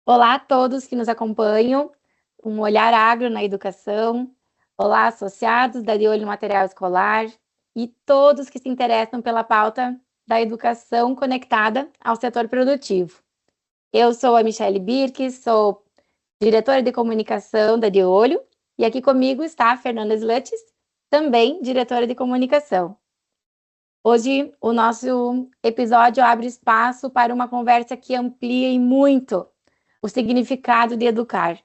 Olá a todos que nos acompanham, um olhar agro na educação. Olá, associados da De Olho no Material Escolar e todos que se interessam pela pauta da educação conectada ao setor produtivo. Eu sou a Michele Birques, sou diretora de comunicação da De Olho, e aqui comigo está a Fernanda Slutz, também diretora de comunicação. Hoje, o nosso episódio abre espaço para uma conversa que amplie muito o significado de educar.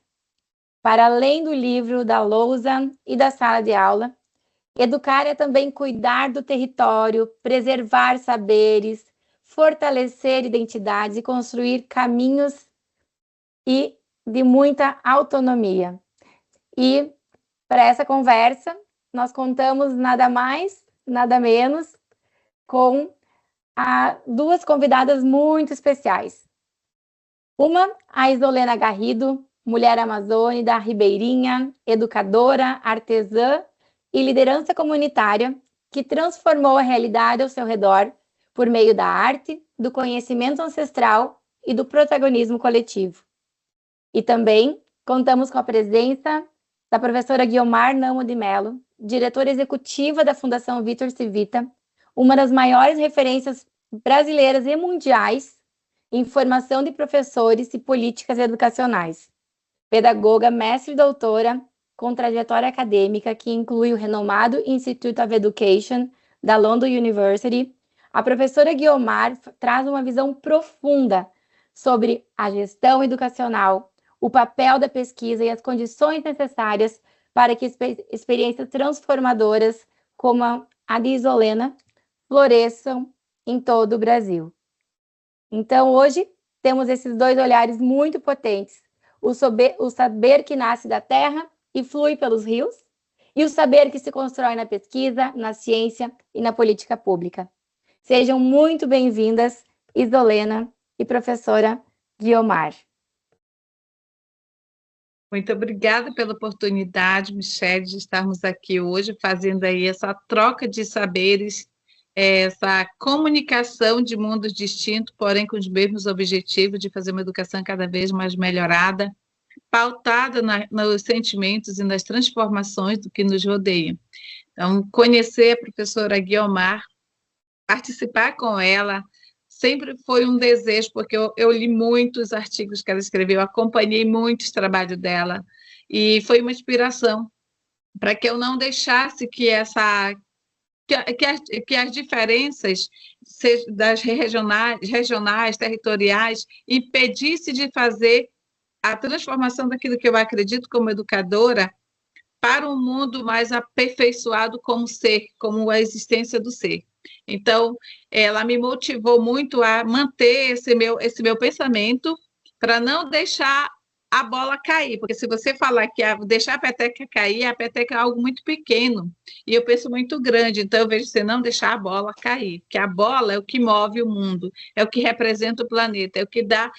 Para além do livro, da lousa e da sala de aula, educar é também cuidar do território, preservar saberes, fortalecer identidades e construir caminhos e de muita autonomia. E para essa conversa, nós contamos nada mais, nada menos com duas convidadas muito especiais. Uma, a Isolena Garrido, mulher amazônica, ribeirinha, educadora, artesã e liderança comunitária, que transformou a realidade ao seu redor por meio da arte, do conhecimento ancestral e do protagonismo coletivo. E também contamos com a presença da professora Guiomar Namo de Mello, diretora executiva da Fundação Vitor Civita, uma das maiores referências brasileiras e mundiais em formação de professores e políticas educacionais. Pedagoga, mestre e doutora, com trajetória acadêmica que inclui o renomado Institute of Education da London University, a professora Guiomar traz uma visão profunda sobre a gestão educacional, o papel da pesquisa e as condições necessárias para que experiências transformadoras como a de Isolena floresçam em todo o Brasil. Então, hoje, temos esses dois olhares muito potentes. O saber que nasce da terra e flui pelos rios, e o saber que se constrói na pesquisa, na ciência e na política pública. Sejam muito bem-vindas, Isolena e professora Guiomar. Muito obrigada pela oportunidade, Michele, de estarmos aqui hoje fazendo aí essa troca de saberes, essa comunicação de mundos distintos, porém com os mesmos objetivos de fazer uma educação cada vez mais melhorada, pautada nos sentimentos e nas transformações do que nos rodeia. Então, conhecer a professora Guiomar, participar com ela, sempre foi um desejo, porque eu li muitos artigos que ela escreveu, acompanhei muitos trabalhos dela, e foi uma inspiração para que eu não deixasse que as diferenças das regionais, territoriais, impedisse de fazer a transformação daquilo que eu acredito como educadora para um mundo mais aperfeiçoado como ser, como a existência do ser. Então, ela me motivou muito a manter esse meu pensamento para não deixar a bola cair, porque se você falar que deixar a peteca cair, a peteca é algo muito pequeno, e eu penso muito grande, então eu vejo você não deixar a bola cair, porque a bola é o que move o mundo, é o que representa o planeta, é o que dá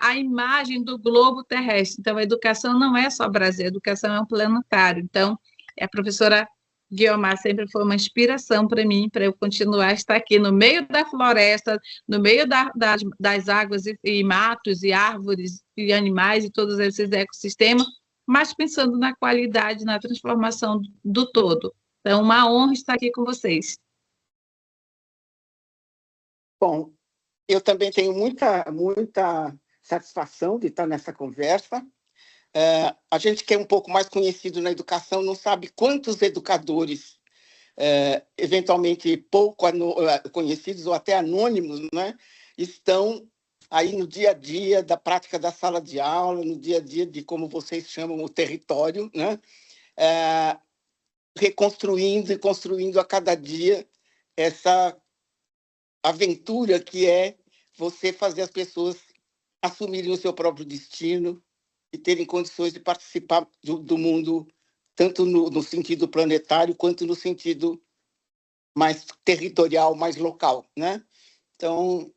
a imagem do globo terrestre. Então, a educação não é só Brasil, a educação é um planetário. Então, a professora Guiomar sempre foi uma inspiração para mim, para eu continuar a estar aqui no meio da floresta, no meio das águas e matos e árvores e animais e todos esses ecossistemas, mas pensando na qualidade, na transformação do todo. Então, uma honra estar aqui com vocês. Bom, eu também tenho muita satisfação de estar nessa conversa. A gente que é um pouco mais conhecido na educação não sabe quantos educadores, eventualmente pouco conhecidos ou até anônimos, né, estão aí no dia a dia da prática da sala de aula, no dia a dia de como vocês chamam o território, né, reconstruindo e construindo a cada dia essa aventura que é você fazer as pessoas assumirem o seu próprio destino e terem condições de participar do mundo, tanto no sentido planetário, quanto no sentido mais territorial, mais local, né? Então,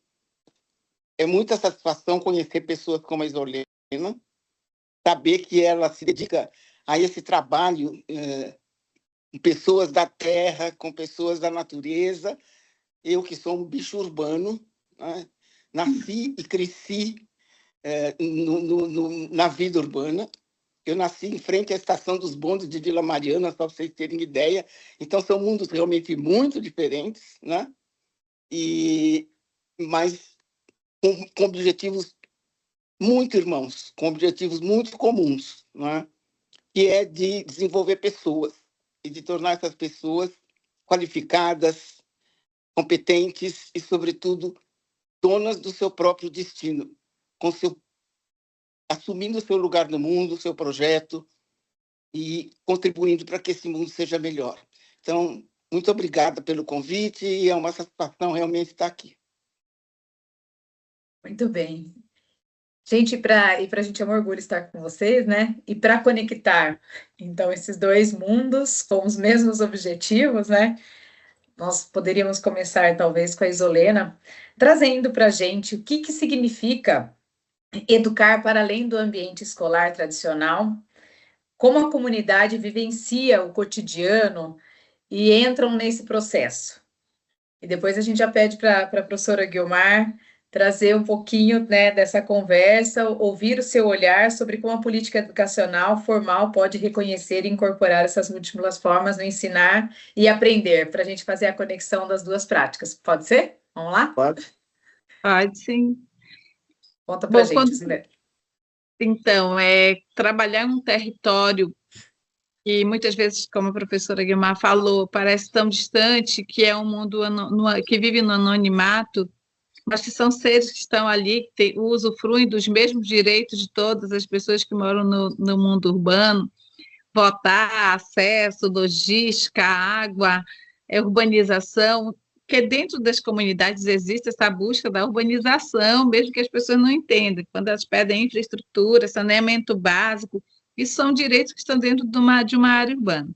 é muita satisfação conhecer pessoas como a Isolena, saber que ela se dedica a esse trabalho com pessoas da terra, com pessoas da natureza. Eu, que sou um bicho urbano, né? Nasci e cresci na vida urbana. Eu nasci em frente à estação dos bondes de Vila Mariana, só para vocês terem ideia. Então, são mundos realmente muito diferentes, né? Mas com objetivos muito irmãos, com objetivos muito comuns, né? Que é de desenvolver pessoas e de tornar essas pessoas qualificadas, competentes e, sobretudo, donas do seu próprio destino, assumindo o seu lugar no mundo, o seu projeto e contribuindo para que esse mundo seja melhor. Então, muito obrigada pelo convite e é uma satisfação realmente estar aqui. Muito bem. Gente, para a gente é um orgulho estar com vocês, né? E para conectar, então, esses dois mundos com os mesmos objetivos, né? Nós poderíamos começar, talvez, com a Isolena, trazendo para a gente o que significa educar para além do ambiente escolar tradicional, como a comunidade vivencia o cotidiano e entram nesse processo. E depois a gente já pede para a professora Guiomar trazer um pouquinho, né, dessa conversa, ouvir o seu olhar sobre como a política educacional formal pode reconhecer e incorporar essas múltiplas formas no ensinar e aprender, para a gente fazer a conexão das duas práticas. Pode ser? Vamos lá? Pode. Pode, sim. Conta para a gente, Silene. Então, trabalhar um território que muitas vezes, como a professora Guiomar falou, parece tão distante, que é um mundo que vive no anonimato, mas que são seres que estão ali, que usufruem dos mesmos direitos de todas as pessoas que moram no mundo urbano, votar, acesso, logística, água, urbanização, porque dentro das comunidades existe essa busca da urbanização, mesmo que as pessoas não entendam, quando elas pedem infraestrutura, saneamento básico, isso são direitos que estão dentro de uma área urbana.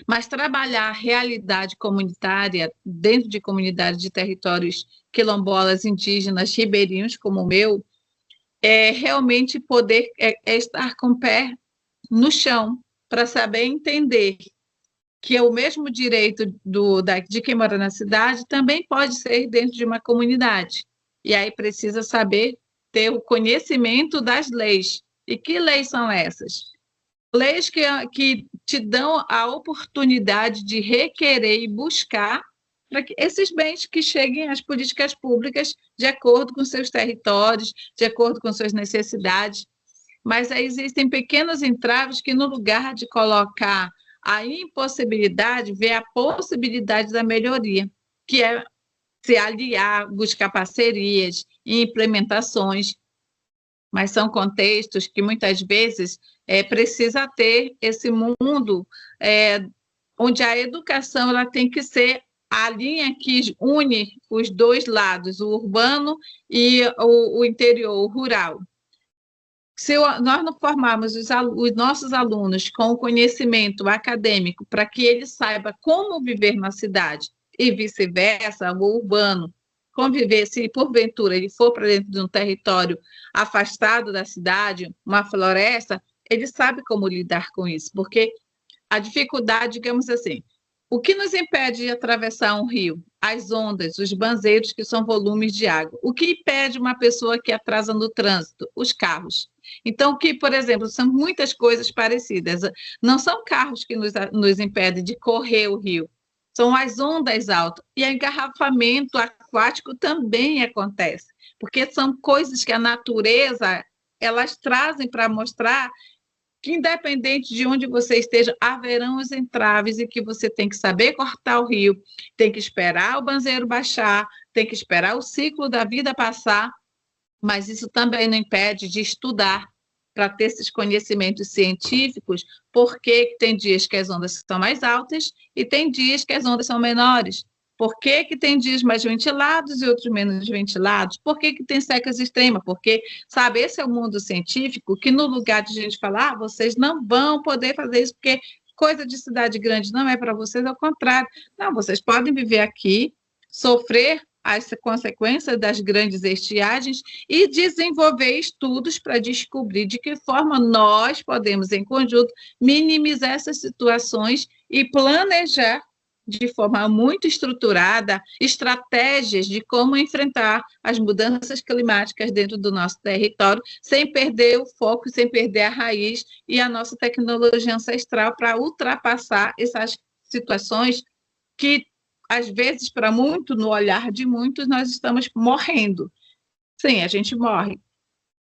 Mas trabalhar a realidade comunitária dentro de comunidades de territórios quilombolas, indígenas, ribeirinhos, como o meu, é realmente poder estar com o pé no chão, para saber entender que é o mesmo direito de quem mora na cidade também pode ser dentro de uma comunidade. E aí precisa saber ter o conhecimento das leis. E que leis são essas? Leis que te dão a oportunidade de requerer e buscar para que esses bens que cheguem às políticas públicas de acordo com seus territórios, de acordo com suas necessidades. Mas aí existem pequenos entraves que, no lugar de colocar a impossibilidade, vê a possibilidade da melhoria, que é se aliar, buscar parcerias e implementações. Mas são contextos que, muitas vezes, precisa ter esse mundo onde a educação ela tem que ser a linha que une os dois lados, o urbano e o interior, o rural. Se nós não formarmos os nossos alunos com o conhecimento acadêmico para que ele saiba como viver na cidade e vice-versa, o urbano, conviver, se porventura ele for para dentro de um território afastado da cidade, uma floresta, ele sabe como lidar com isso, porque a dificuldade, digamos assim, o que nos impede de atravessar um rio? As ondas, os banzeiros, que são volumes de água. O que impede uma pessoa que atrasa no trânsito? Os carros. Então, que, por exemplo, são muitas coisas parecidas. Não são carros que nos impedem de correr o rio, são as ondas altas. E o engarrafamento aquático também acontece, porque são coisas que a natureza elas trazem para mostrar que, independente de onde você esteja, haverão os entraves e que você tem que saber cortar o rio, tem que esperar o banzeiro baixar, tem que esperar o ciclo da vida passar, mas isso também não impede de estudar para ter esses conhecimentos científicos, porque tem dias que as ondas são mais altas e tem dias que as ondas são menores. Por que tem dias mais ventilados e outros menos ventilados? Por que tem secas extremas? Porque, sabe, esse é o mundo científico que, no lugar de a gente falar, vocês não vão poder fazer isso, porque coisa de cidade grande não é para vocês, ao contrário. Não, vocês podem viver aqui, sofrer as consequências das grandes estiagens e desenvolver estudos para descobrir de que forma nós podemos, em conjunto, minimizar essas situações e planejar de forma muito estruturada, estratégias de como enfrentar as mudanças climáticas dentro do nosso território, sem perder o foco, sem perder a raiz e a nossa tecnologia ancestral para ultrapassar essas situações que, às vezes, para muito, no olhar de muitos, nós estamos morrendo. Sim, a gente morre.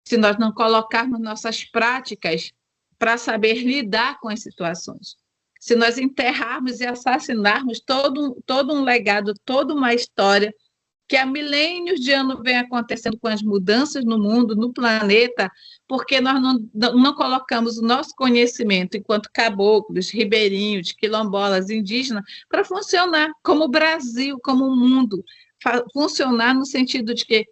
Se nós não colocarmos nossas práticas para saber lidar com as situações. Se nós enterrarmos e assassinarmos todo um legado, toda uma história que há milênios de anos vem acontecendo com as mudanças no mundo, no planeta, porque nós não colocamos o nosso conhecimento enquanto caboclos, ribeirinhos, quilombolas, indígenas, para funcionar como o Brasil, como o mundo, funcionar no sentido de que,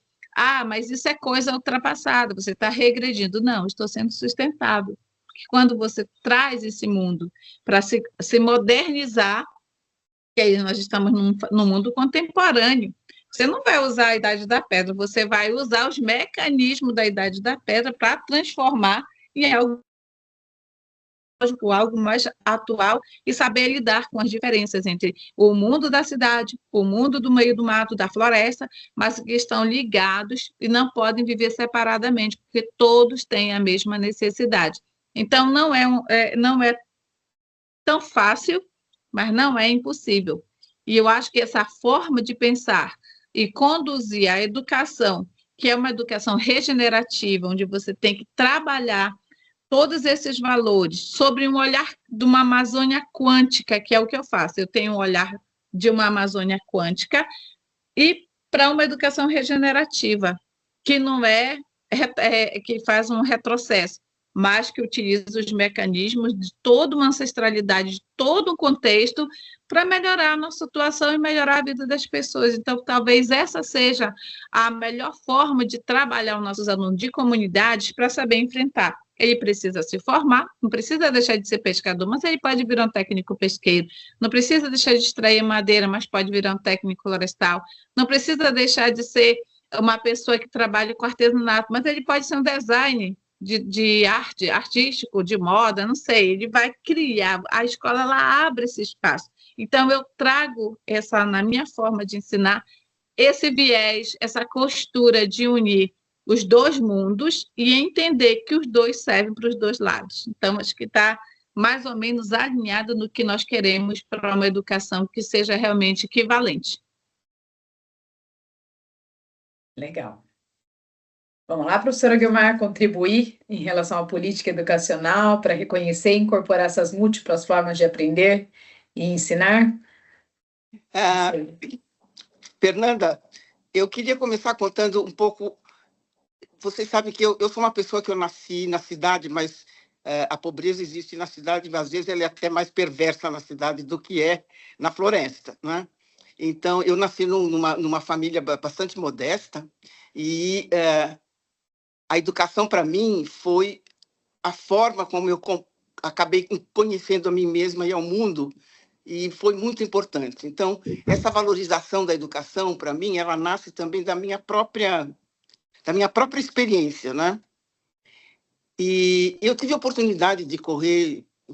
mas isso é coisa ultrapassada, você está regredindo. Não, estou sendo sustentável. Porque quando você traz esse mundo para se modernizar, que aí nós estamos num mundo contemporâneo, você não vai usar a Idade da Pedra, você vai usar os mecanismos da Idade da Pedra para transformar em algo mais atual e saber lidar com as diferenças entre o mundo da cidade, o mundo do meio do mato, da floresta, mas que estão ligados e não podem viver separadamente, porque todos têm a mesma necessidade. Então, não é tão fácil, mas não é impossível. E eu acho que essa forma de pensar e conduzir a educação, que é uma educação regenerativa, onde você tem que trabalhar todos esses valores sobre um olhar de uma Amazônia quântica, que é o que eu faço. Eu tenho um olhar de uma Amazônia quântica e para uma educação regenerativa, que não que faz um retrocesso, mas que utiliza os mecanismos de toda uma ancestralidade, de todo um contexto, para melhorar a nossa situação e melhorar a vida das pessoas. Então, talvez essa seja a melhor forma de trabalhar os nossos alunos de comunidades para saber enfrentar. Ele precisa se formar, não precisa deixar de ser pescador, mas ele pode virar um técnico pesqueiro. Não precisa deixar de extrair madeira, mas pode virar um técnico florestal. Não precisa deixar de ser uma pessoa que trabalha com artesanato, mas ele pode ser um designer de arte, artístico, de moda, não sei. Ele vai criar, a escola ela abre esse espaço. Então, eu trago na minha forma de ensinar, esse viés, essa costura de unir os dois mundos e entender que os dois servem para os dois lados. Então, acho que está mais ou menos alinhado no que nós queremos para uma educação que seja realmente equivalente. Legal. Vamos lá, professora Guilmar, contribuir em relação à política educacional para reconhecer e incorporar essas múltiplas formas de aprender e ensinar? Fernanda, eu queria começar contando um pouco. Vocês sabem que eu sou uma pessoa que eu nasci na cidade, mas a pobreza existe na cidade, mas às vezes ela é até mais perversa na cidade do que é na floresta, né? Então, eu nasci numa família bastante modesta e a educação, para mim, foi a forma como eu acabei conhecendo a mim mesma e ao mundo, e foi muito importante. Então, essa valorização da educação, para mim, ela nasce também da minha própria experiência, né? E eu tive a oportunidade de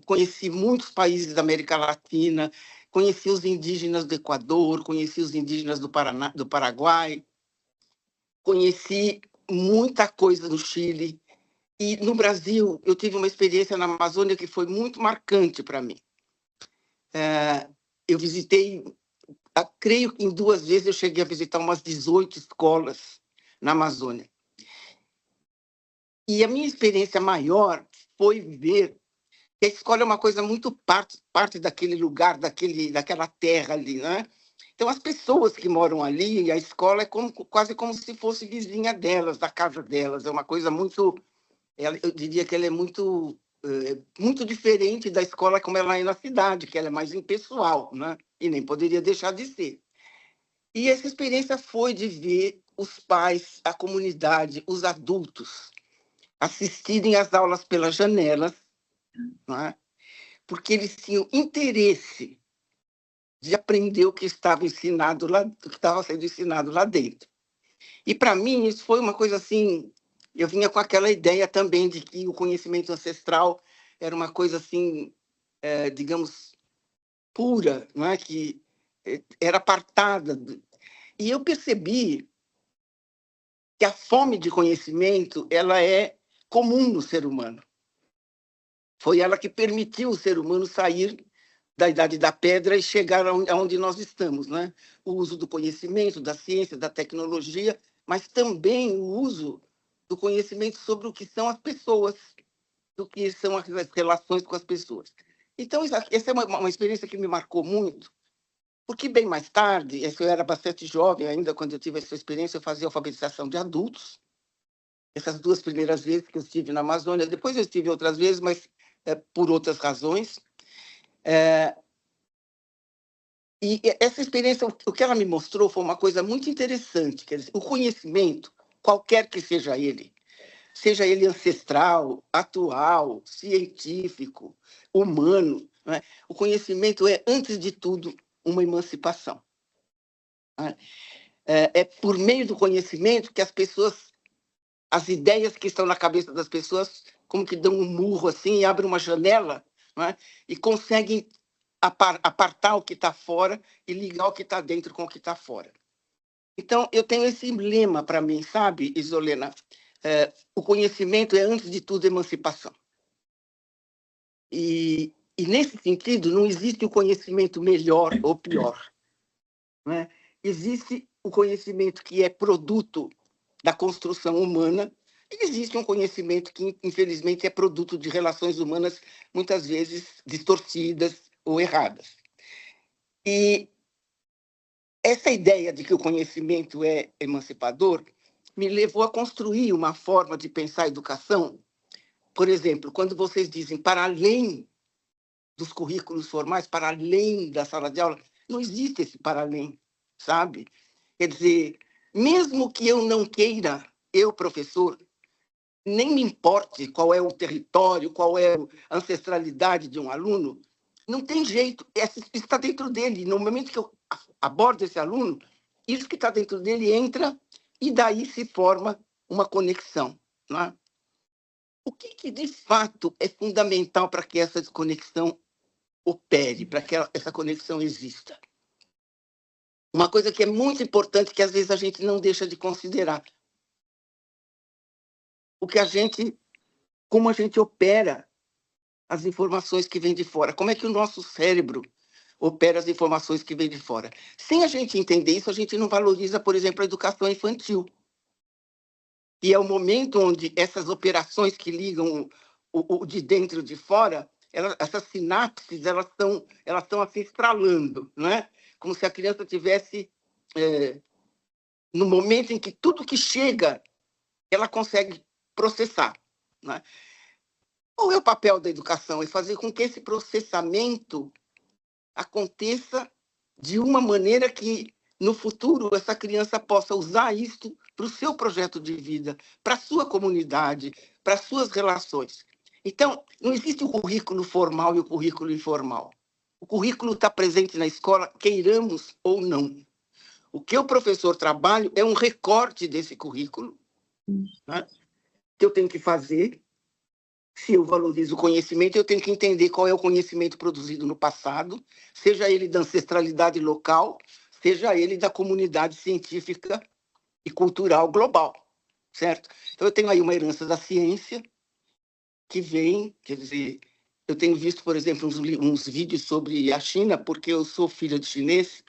conheci muitos países da América Latina, conheci os indígenas do Equador, conheci os indígenas do Paraguai, conheci muita coisa no Chile. E no Brasil, eu tive uma experiência na Amazônia que foi muito marcante para mim. Eu visitei, creio que em 2 vezes eu cheguei a visitar umas 18 escolas na Amazônia. E a minha experiência maior foi ver que a escola é uma coisa muito parte daquele lugar, daquela terra ali, né? Então, as pessoas que moram ali, a escola é quase como se fosse vizinha delas, da casa delas. É uma coisa muito... Eu diria que ela é muito diferente da escola como ela é na cidade, que ela é mais impessoal, né? E nem poderia deixar de ser. E essa experiência foi de ver os pais, a comunidade, os adultos assistirem às aulas pelas janelas, né? Porque eles tinham interesse de aprender o que estava sendo ensinado lá dentro. E, para mim, isso foi uma coisa assim... Eu vinha com aquela ideia também de que o conhecimento ancestral era uma coisa assim, digamos, pura, não é? Que era apartada. E eu percebi que a fome de conhecimento ela é comum no ser humano. Foi ela que permitiu o ser humano sair da Idade da Pedra e chegar aonde nós estamos, né? O uso do conhecimento, da ciência, da tecnologia, mas também o uso do conhecimento sobre o que são as pessoas, do que são as relações com as pessoas. Então, essa é uma experiência que me marcou muito, porque bem mais tarde, eu era bastante jovem ainda, quando eu tive essa experiência, eu fazia alfabetização de adultos. Essas 2 primeiras vezes que eu estive na Amazônia, depois eu estive outras vezes, mas por outras razões. E essa experiência, o que ela me mostrou foi uma coisa muito interessante. Quer dizer, o conhecimento, qualquer que seja ele ancestral, atual, científico, humano, né? O conhecimento é, antes de tudo, uma emancipação. Né? É por meio do conhecimento que as ideias que estão na cabeça das pessoas, como que dão um murro assim, e abrem uma janela, né? E conseguem apartar o que está fora e ligar o que está dentro com o que está fora. Então, eu tenho esse lema para mim, sabe, Isolena? O conhecimento é, antes de tudo, emancipação. E nesse sentido, não existe o conhecimento melhor ou pior. Né? Existe o conhecimento que é produto da construção humana, e existe um conhecimento que, infelizmente, é produto de relações humanas, muitas vezes distorcidas ou erradas. E essa ideia de que o conhecimento é emancipador me levou a construir uma forma de pensar a educação. Por exemplo, quando vocês dizem para além dos currículos formais, para além da sala de aula, não existe esse para além, sabe? Quer dizer, mesmo que eu não queira, eu, professor, nem me importe qual é o território, qual é a ancestralidade de um aluno, não tem jeito, isso está dentro dele. No momento que eu abordo esse aluno, isso que está dentro dele entra e daí se forma uma conexão. Não é? O que de fato é fundamental para que essa desconexão opere, para que essa conexão exista? Uma coisa que é muito importante, que às vezes a gente não deixa de considerar. Como a gente opera as informações que vêm de fora. Como é que o nosso cérebro opera as informações que vêm de fora? Sem a gente entender isso, a gente não valoriza, por exemplo, a educação infantil. E é o momento onde essas operações que ligam o de dentro e de fora, essas sinapses, elas estão assim estralando, não é? Como se a criança tivesse, no momento em que tudo que chega, ela consegue processar. Não é? Qual é o papel da educação? É fazer com que esse processamento aconteça de uma maneira que, no futuro, essa criança possa usar isso para o seu projeto de vida, para a sua comunidade, para as suas relações. Então, não existe o currículo formal e o currículo informal. O currículo está presente na escola, queiramos ou não. O que o professor trabalha é um recorte desse currículo, né, que eu tenho que fazer. Se eu valorizo o conhecimento, eu tenho que entender qual é o conhecimento produzido no passado, seja ele da ancestralidade local, seja ele da comunidade científica e cultural global, certo? Então, eu tenho aí uma herança da ciência que vem, quer dizer, eu tenho visto, por exemplo, uns vídeos sobre a China, porque eu sou filha de chinês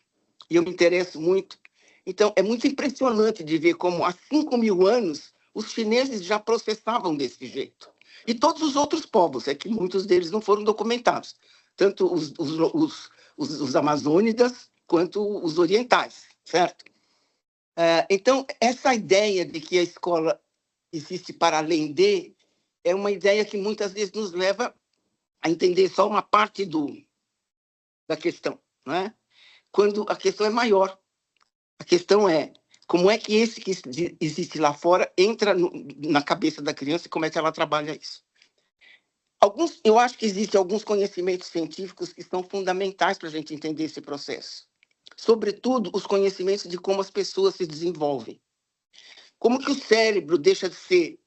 e eu me interesso muito. Então, é muito impressionante de ver como há 5.000 anos os chineses já processavam desse jeito. E todos os outros povos, é que muitos deles não foram documentados, tanto os amazônidas quanto os orientais, certo? Então, essa ideia de que a escola existe para além de, é uma ideia que muitas vezes nos leva a entender só uma parte da questão, não é? Quando a questão é maior. A questão é como é que esse que existe lá fora entra na cabeça da criança e como é que ela trabalha isso. Eu acho que existem alguns conhecimentos científicos que são fundamentais para a gente entender esse processo. Sobretudo, os conhecimentos de como as pessoas se desenvolvem. Como que o cérebro deixa de ser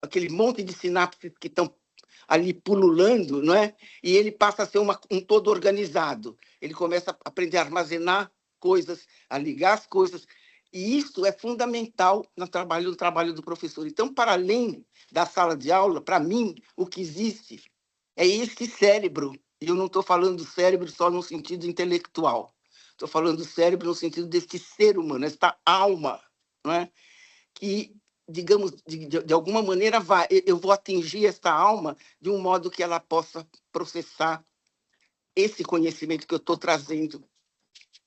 aquele monte de sinapses que estão ali pululando, não é? E ele passa a ser um todo organizado. Ele começa a aprender a armazenar coisas, a ligar as coisas. E isso é fundamental no trabalho do professor. Então, para além da sala de aula, para mim, o que existe é esse cérebro. E eu não estou falando do cérebro só no sentido intelectual. Estou falando do cérebro no sentido desse ser humano, esta alma, não é? Que, digamos, de alguma maneira, eu vou atingir esta alma de um modo que ela possa processar esse conhecimento que eu estou trazendo.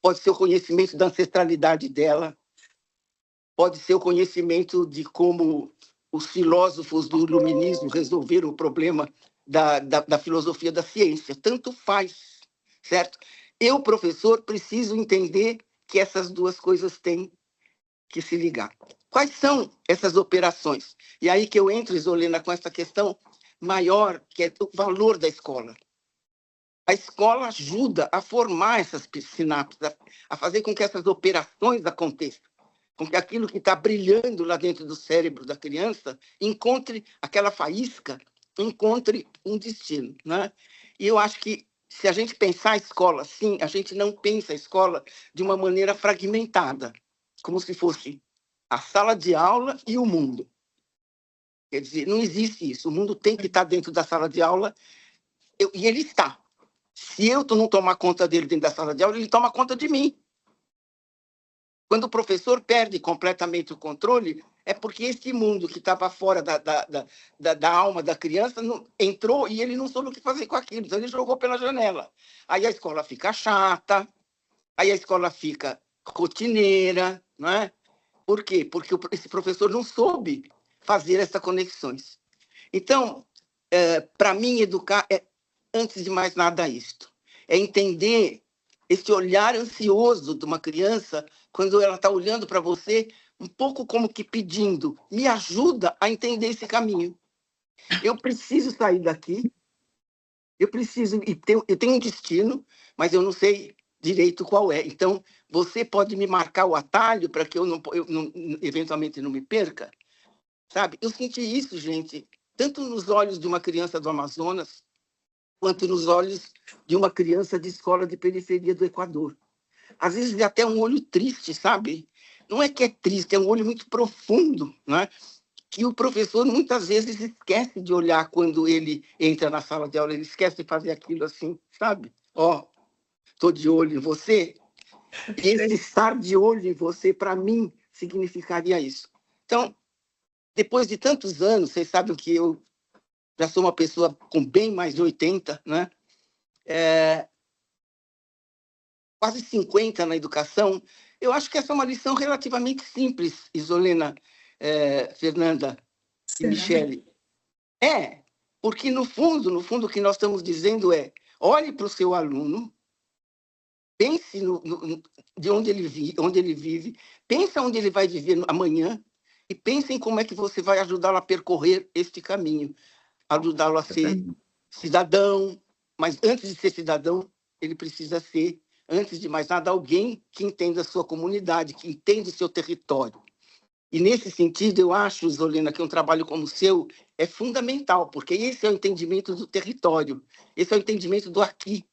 Pode ser o conhecimento da ancestralidade dela, pode ser o conhecimento de como os filósofos do iluminismo resolveram o problema da filosofia da ciência. Tanto faz, certo? Eu, professor, preciso entender que essas duas coisas têm que se ligar. Quais são essas operações? E aí que eu entro, Isolena, com essa questão maior, que é o valor da escola. A escola ajuda a formar essas sinapses, a fazer com que essas operações aconteçam, com que aquilo que está brilhando lá dentro do cérebro da criança encontre aquela faísca, encontre um destino, né? E eu acho que, se a gente pensar a escola assim, a gente não pensa a escola de uma maneira fragmentada, como se fosse a sala de aula e o mundo. Quer dizer, não existe isso. O mundo tem que estar dentro da sala de aula, e ele está. Se eu não tomar conta dele dentro da sala de aula, ele toma conta de mim. Quando o professor perde completamente o controle, é porque esse mundo que estava fora da alma da criança entrou e ele não soube o que fazer com aquilo. Então, ele jogou pela janela. Aí a escola fica chata, aí a escola fica rotineira, não é? Por quê? Porque esse professor não soube fazer essas conexões. Então, para mim, educar é, antes de mais nada, isto. É entender esse olhar ansioso de uma criança quando ela está olhando para você, um pouco como que pedindo, me ajuda a entender esse caminho. Eu preciso sair daqui, eu tenho um destino, mas eu não sei direito qual é. Então, você pode me marcar o atalho para que eu eventualmente não me perca? Sabe? Eu senti isso, gente, tanto nos olhos de uma criança do Amazonas, quanto nos olhos de uma criança de escola de periferia do Equador. Às vezes é até um olho triste, sabe? Não é que é triste, é um olho muito profundo, né? Que o professor muitas vezes esquece de olhar quando ele entra na sala de aula, ele esquece de fazer aquilo assim, sabe? Ó, estou de olho em você. E esse estar de olho em você, para mim, significaria isso. Então, depois de tantos anos, vocês sabem que eu já sou uma pessoa com bem mais de 80, né? Quase 50 na educação. Eu acho que essa é uma lição relativamente simples, Isolena, Fernanda e Michele. Porque no fundo, o que nós estamos dizendo é: olhe para o seu aluno, pense de onde ele vive, pense onde ele vai viver amanhã e pense em como é que você vai ajudá-lo a percorrer este caminho, ajudá-lo a ser cidadão, mas antes de ser cidadão, ele precisa ser, antes de mais nada, alguém que entenda a sua comunidade, que entenda o seu território. E, nesse sentido, eu acho, Isolena, que um trabalho como o seu é fundamental, porque esse é o entendimento do território, esse é o entendimento do aqui,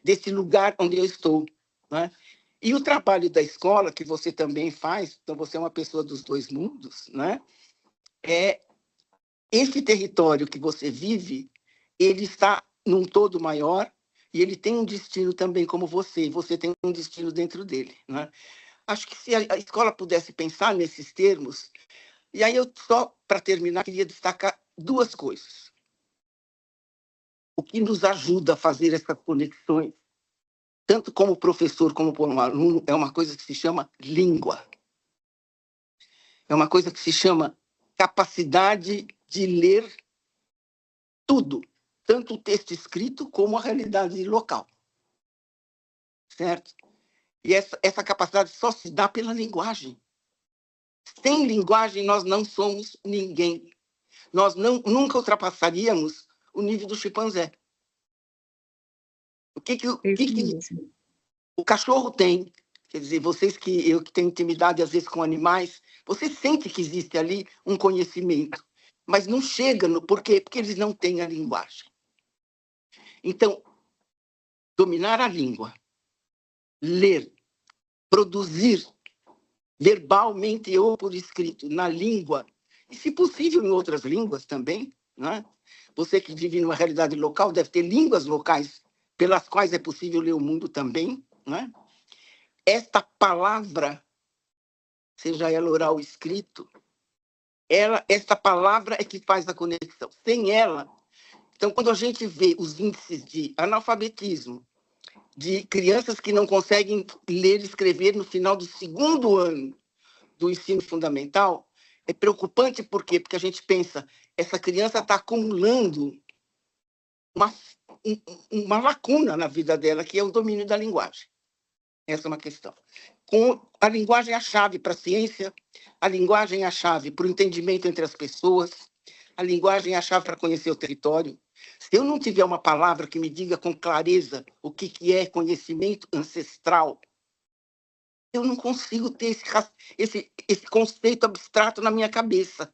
desse lugar onde eu estou, né? E o trabalho da escola, que você também faz, então você é uma pessoa dos dois mundos, né? Esse território que você vive, ele está num todo maior e ele tem um destino também como você, e você tem um destino dentro dele, né? Acho que se a escola pudesse pensar nesses termos, e aí eu só, para terminar, queria destacar duas coisas. O que nos ajuda a fazer essas conexões, tanto como professor como como aluno, é uma coisa que se chama língua. É uma coisa que se chama capacidade de ler tudo, tanto o texto escrito como a realidade local. Certo? E essa capacidade só se dá pela linguagem. Sem linguagem, nós não somos ninguém. Nós nunca ultrapassaríamos o nível do chimpanzé. O que o cachorro tem? Quer dizer, vocês que têm intimidade, às vezes, com animais, você sente que existe ali um conhecimento. mas não chega. Por quê? Porque eles não têm a linguagem. Então, dominar a língua, ler, produzir verbalmente ou por escrito na língua, e se possível em outras línguas também, né? Você que vive numa realidade local deve ter línguas locais pelas quais é possível ler o mundo também, né? Esta palavra, seja ela oral ou escrito, esta palavra é que faz a conexão. Sem ela, então, quando a gente vê os índices de analfabetismo, de crianças que não conseguem ler e escrever no final do segundo ano do ensino fundamental, é preocupante. Por quê? Porque a gente pensa, essa criança está acumulando uma lacuna na vida dela, que é o domínio da linguagem. Essa é uma questão. A linguagem é a chave para a ciência, a linguagem é a chave para o entendimento entre as pessoas, a linguagem é a chave para conhecer o território. Se eu não tiver uma palavra que me diga com clareza o que é conhecimento ancestral, eu não consigo ter esse conceito abstrato na minha cabeça,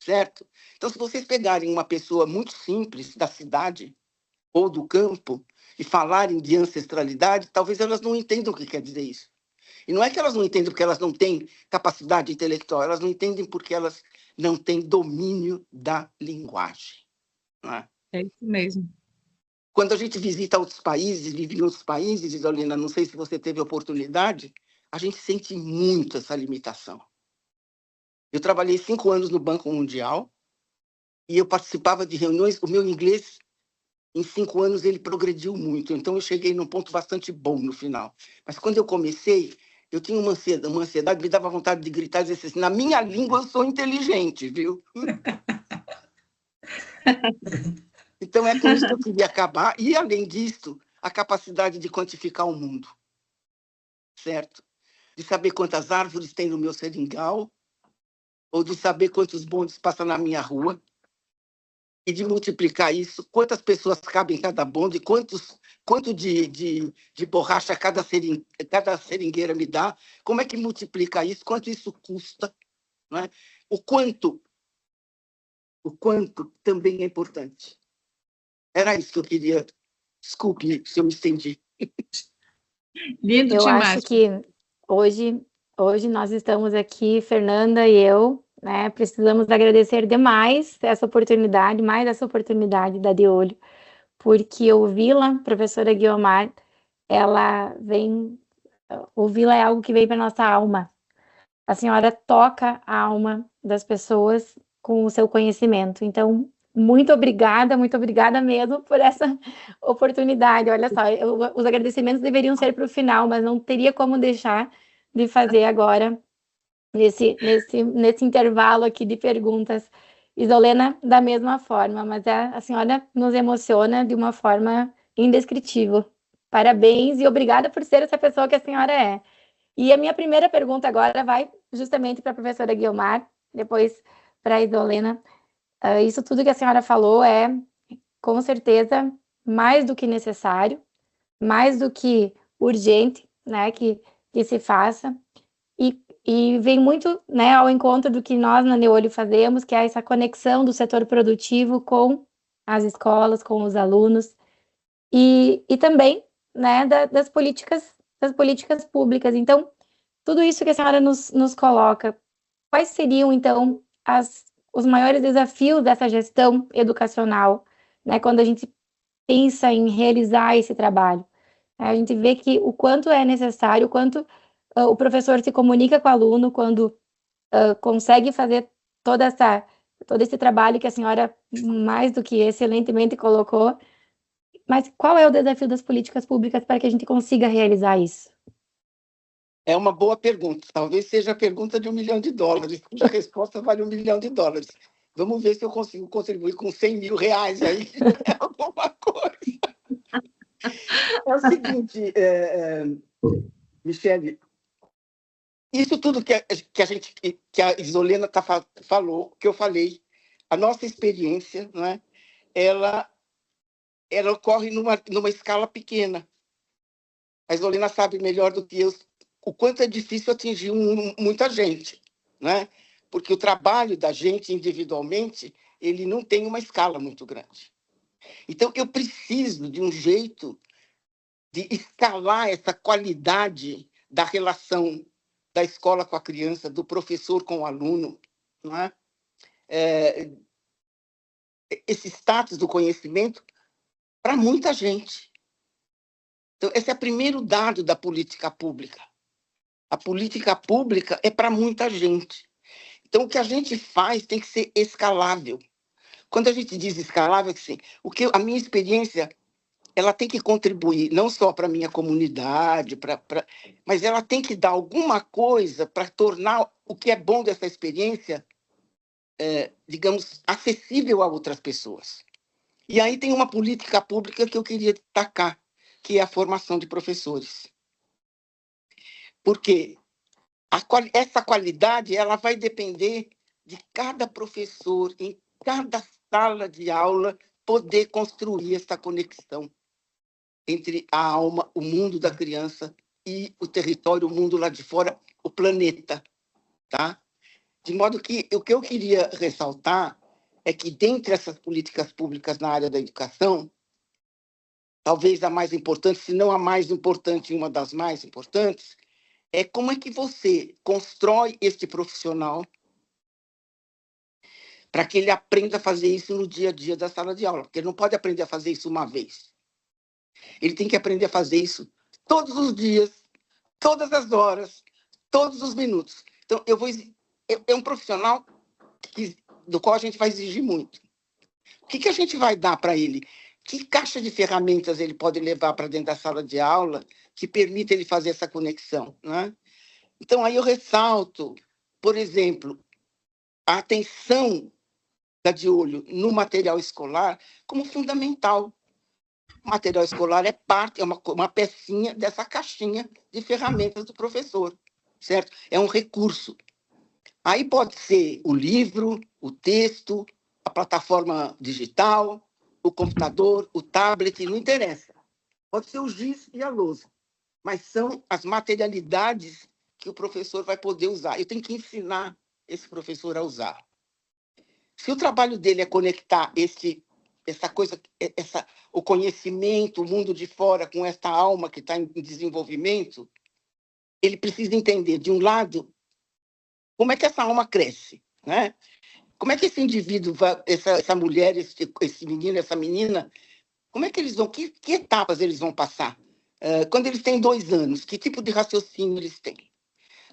certo? Então, se vocês pegarem uma pessoa muito simples da cidade ou do campo e falarem de ancestralidade, talvez elas não entendam o que quer dizer isso. E não é que elas não entendem porque elas não têm capacidade intelectual, elas não entendem porque elas não têm domínio da linguagem. Não é? É isso mesmo. Quando a gente visita outros países, vive em outros países, Isolina, não sei se você teve oportunidade, a gente sente muito essa limitação. Eu trabalhei 5 anos no Banco Mundial e eu participava de reuniões. O meu inglês, em 5 anos, ele progrediu muito. Então, eu cheguei num ponto bastante bom no final. Mas quando eu comecei, eu tinha uma ansiedade, me dava vontade de gritar e dizer assim, na minha língua eu sou inteligente, viu? Então, é com isso que eu queria acabar. E, além disso, a capacidade de quantificar o mundo, certo? De saber quantas árvores tem no meu seringal, ou de saber quantos bondes passam na minha rua, e de multiplicar isso, quantas pessoas cabem em cada bonde, quanto de borracha cada seringueira me dá, como é que multiplica isso, quanto isso custa, não é? O quanto também é importante. Era isso que eu queria. Desculpe se eu me estendi. Lindo Eu demais. acho que hoje nós estamos aqui, Fernanda e eu, né? Precisamos agradecer demais essa oportunidade, mais essa oportunidade da De Olho, porque ouvi-la, professora Guiomar, ouvi-la é algo que vem para nossa alma. A senhora toca a alma das pessoas com o seu conhecimento. Então, muito obrigada mesmo por essa oportunidade. Olha só, os agradecimentos deveriam ser para o final, mas não teria como deixar de fazer agora, nesse intervalo aqui de perguntas. Isolena, da mesma forma, mas a senhora nos emociona de uma forma indescritível. Parabéns e obrigada por ser essa pessoa que a senhora é. E a minha primeira pergunta agora vai justamente para a professora Guiomar, depois para a Isolena. Isso tudo que a senhora falou é, com certeza, mais do que necessário, mais do que urgente, né, que se faça. E vem muito, né, ao encontro do que nós na Neolho fazemos, que é essa conexão do setor produtivo com as escolas, com os alunos, e também, né, das políticas públicas. Então, tudo isso que a senhora nos coloca, quais seriam, então, os maiores desafios dessa gestão educacional, né, quando a gente pensa em realizar esse trabalho? A gente vê que o quanto é necessário, o quanto o professor se comunica com o aluno quando consegue fazer todo esse trabalho que a senhora mais do que excelentemente colocou. Mas qual é o desafio das políticas públicas para que a gente consiga realizar isso? É uma boa pergunta. Talvez seja a pergunta de $1 milhão, cuja resposta vale $1 milhão. Vamos ver se eu consigo contribuir com R$100 mil aí, alguma coisa. É o seguinte, Michele, isso tudo que a Isolena falou, que eu falei, a nossa experiência, não é? Ela ocorre numa escala pequena. A Isolena sabe melhor do que eu o quanto é difícil atingir muita gente, né? porque o trabalho da gente individualmente, ele não tem uma escala muito grande. Então, eu preciso de um jeito de escalar essa qualidade da relação da escola com a criança, do professor com o aluno, não é? Esse status do conhecimento para muita gente. Então, esse é o primeiro dado da política pública. A política pública é para muita gente. Então, o que a gente faz tem que ser escalável. Quando a gente diz escalável, assim, a minha experiência ela tem que contribuir não só para a minha comunidade, mas ela tem que dar alguma coisa para tornar o que é bom dessa experiência, digamos, acessível a outras pessoas. E aí tem uma política pública que eu queria destacar, que é a formação de professores. Porque essa qualidade ela vai depender de cada professor, em cada sala de aula, poder construir essa conexão entre a alma, o mundo da criança e o território, o mundo lá de fora, o planeta, tá? De modo que o que eu queria ressaltar é que, dentre essas políticas públicas na área da educação, talvez a mais importante, se não a mais importante, uma das mais importantes, é como é que você constrói este profissional para que ele aprenda a fazer isso no dia a dia da sala de aula, porque ele não pode aprender a fazer isso uma vez. Ele tem que aprender a fazer isso todos os dias, todas as horas, todos os minutos. Então, é um profissional do qual a gente vai exigir muito. O que a gente vai dar para ele? Que caixa de ferramentas ele pode levar para dentro da sala de aula que permita ele fazer essa conexão, né? Então, aí eu ressalto, por exemplo, a atenção da De Olho no material escolar como fundamental. O material escolar é parte, é uma pecinha dessa caixinha de ferramentas do professor, certo? É um recurso. Aí pode ser o livro, o texto, a plataforma digital, o computador, o tablet, não interessa. Pode ser o giz e a lousa, mas são as materialidades que o professor vai poder usar. Eu tenho que ensinar esse professor a usar. Se o trabalho dele é conectar essa coisa, o conhecimento, o mundo de fora, com essa alma que está em desenvolvimento, ele precisa entender, de um lado, como é que essa alma cresce, né? Como é que esse indivíduo, essa mulher, esse menino, essa menina, como é que eles vão, que etapas eles vão passar? Quando eles têm 2 anos, que tipo de raciocínio eles têm?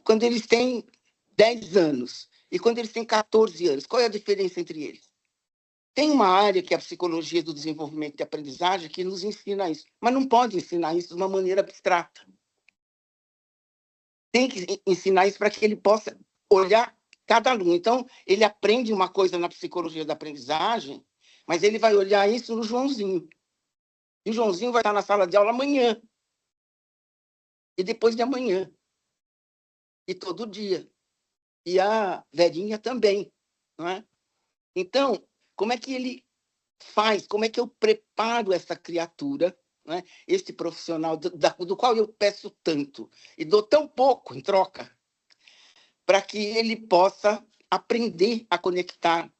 Quando eles têm 10 anos e quando eles têm 14 anos, qual é a diferença entre eles? Tem uma área que é a psicologia do desenvolvimento e aprendizagem que nos ensina isso, mas não pode ensinar isso de uma maneira abstrata. Tem que ensinar isso para que ele possa olhar cada aluno. Então, ele aprende uma coisa na psicologia da aprendizagem, mas ele vai olhar isso no Joãozinho. E o Joãozinho vai estar na sala de aula amanhã. E depois de amanhã. E todo dia. E a velhinha também, não é? Então, como é que ele faz? Como é que eu preparo essa criatura, né? Este profissional do qual eu peço tanto e dou tão pouco em troca, para que ele possa aprender a conectar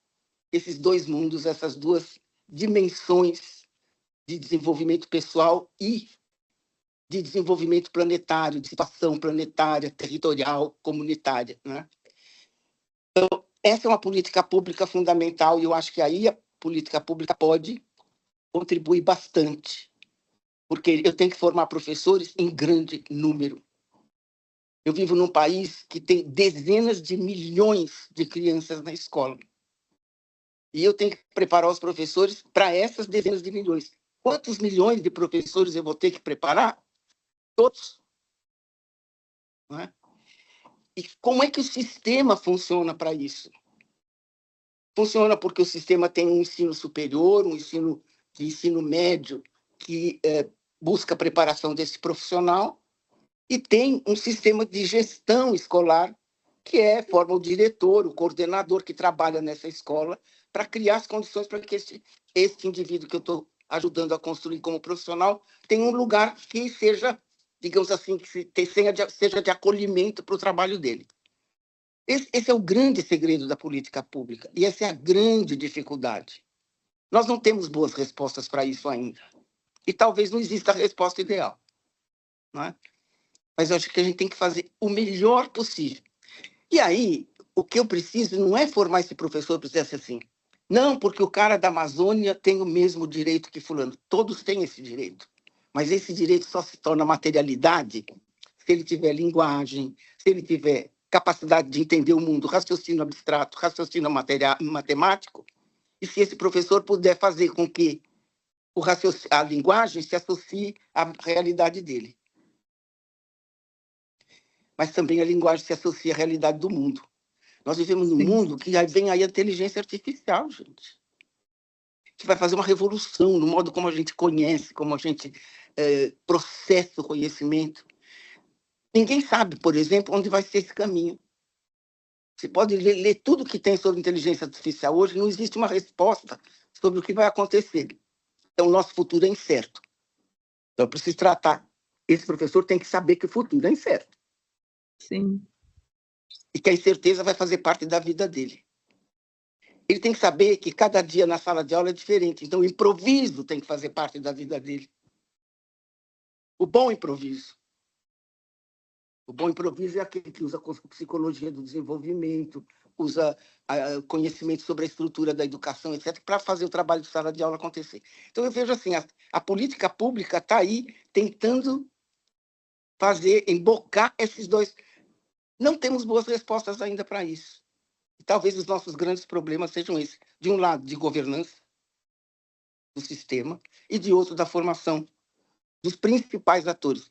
esses 2 mundos, essas 2 dimensões de desenvolvimento pessoal e de desenvolvimento planetário, de situação planetária, territorial, comunitária, né? Então, essa é uma política pública fundamental e eu acho que aí a política pública pode contribuir bastante, porque eu tenho que formar professores em grande número. Eu vivo num país que tem dezenas de milhões de crianças na escola. E eu tenho que preparar os professores para essas dezenas de milhões. Quantos milhões de professores eu vou ter que preparar? Todos. Não é? E como é que o sistema funciona para isso? Funciona porque o sistema tem um ensino superior, um ensino médio, que busca a preparação desse profissional, e tem um sistema de gestão escolar, que forma o diretor, o coordenador que trabalha nessa escola, para criar as condições para que este indivíduo que eu estou ajudando a construir como profissional tenha um lugar que seja, digamos assim, que seja de acolhimento para o trabalho dele. Esse é o grande segredo da política pública, e essa é a grande dificuldade. Nós não temos boas respostas para isso ainda. E talvez não exista a resposta ideal, não é? Mas eu acho que a gente tem que fazer o melhor possível. E aí, o que eu preciso não é formar esse professor para dizer assim, não, porque o cara da Amazônia tem o mesmo direito que fulano. Todos têm esse direito. Mas esse direito só se torna materialidade se ele tiver linguagem, se ele tiver capacidade de entender o mundo, raciocínio abstrato, raciocínio matemático, e se esse professor puder fazer com que a linguagem se associe à realidade dele. Mas também a linguagem se associa à realidade do mundo. Nós vivemos num mundo que vem aí a inteligência artificial, gente. Que vai fazer uma revolução no modo como a gente conhece, como a gente processa o conhecimento. Ninguém sabe, por exemplo, onde vai ser esse caminho. Você pode ler tudo que tem sobre inteligência artificial hoje, não existe uma resposta sobre o que vai acontecer. Então, o nosso futuro é incerto. Então, eu preciso tratar. Esse professor tem que saber que o futuro é incerto. Sim. E que a incerteza vai fazer parte da vida dele. Ele tem que saber que cada dia na sala de aula é diferente. Então, o improviso tem que fazer parte da vida dele. O bom improviso. O bom improviso é aquele que usa psicologia do desenvolvimento, usa conhecimento sobre a estrutura da educação, etc., para fazer o trabalho de sala de aula acontecer. Então, eu vejo assim, a política pública está aí tentando embocar esses dois. Não temos boas respostas ainda para isso. E talvez os nossos grandes problemas sejam esses. De um lado, de governança do sistema, e de outro, da formação dos principais atores.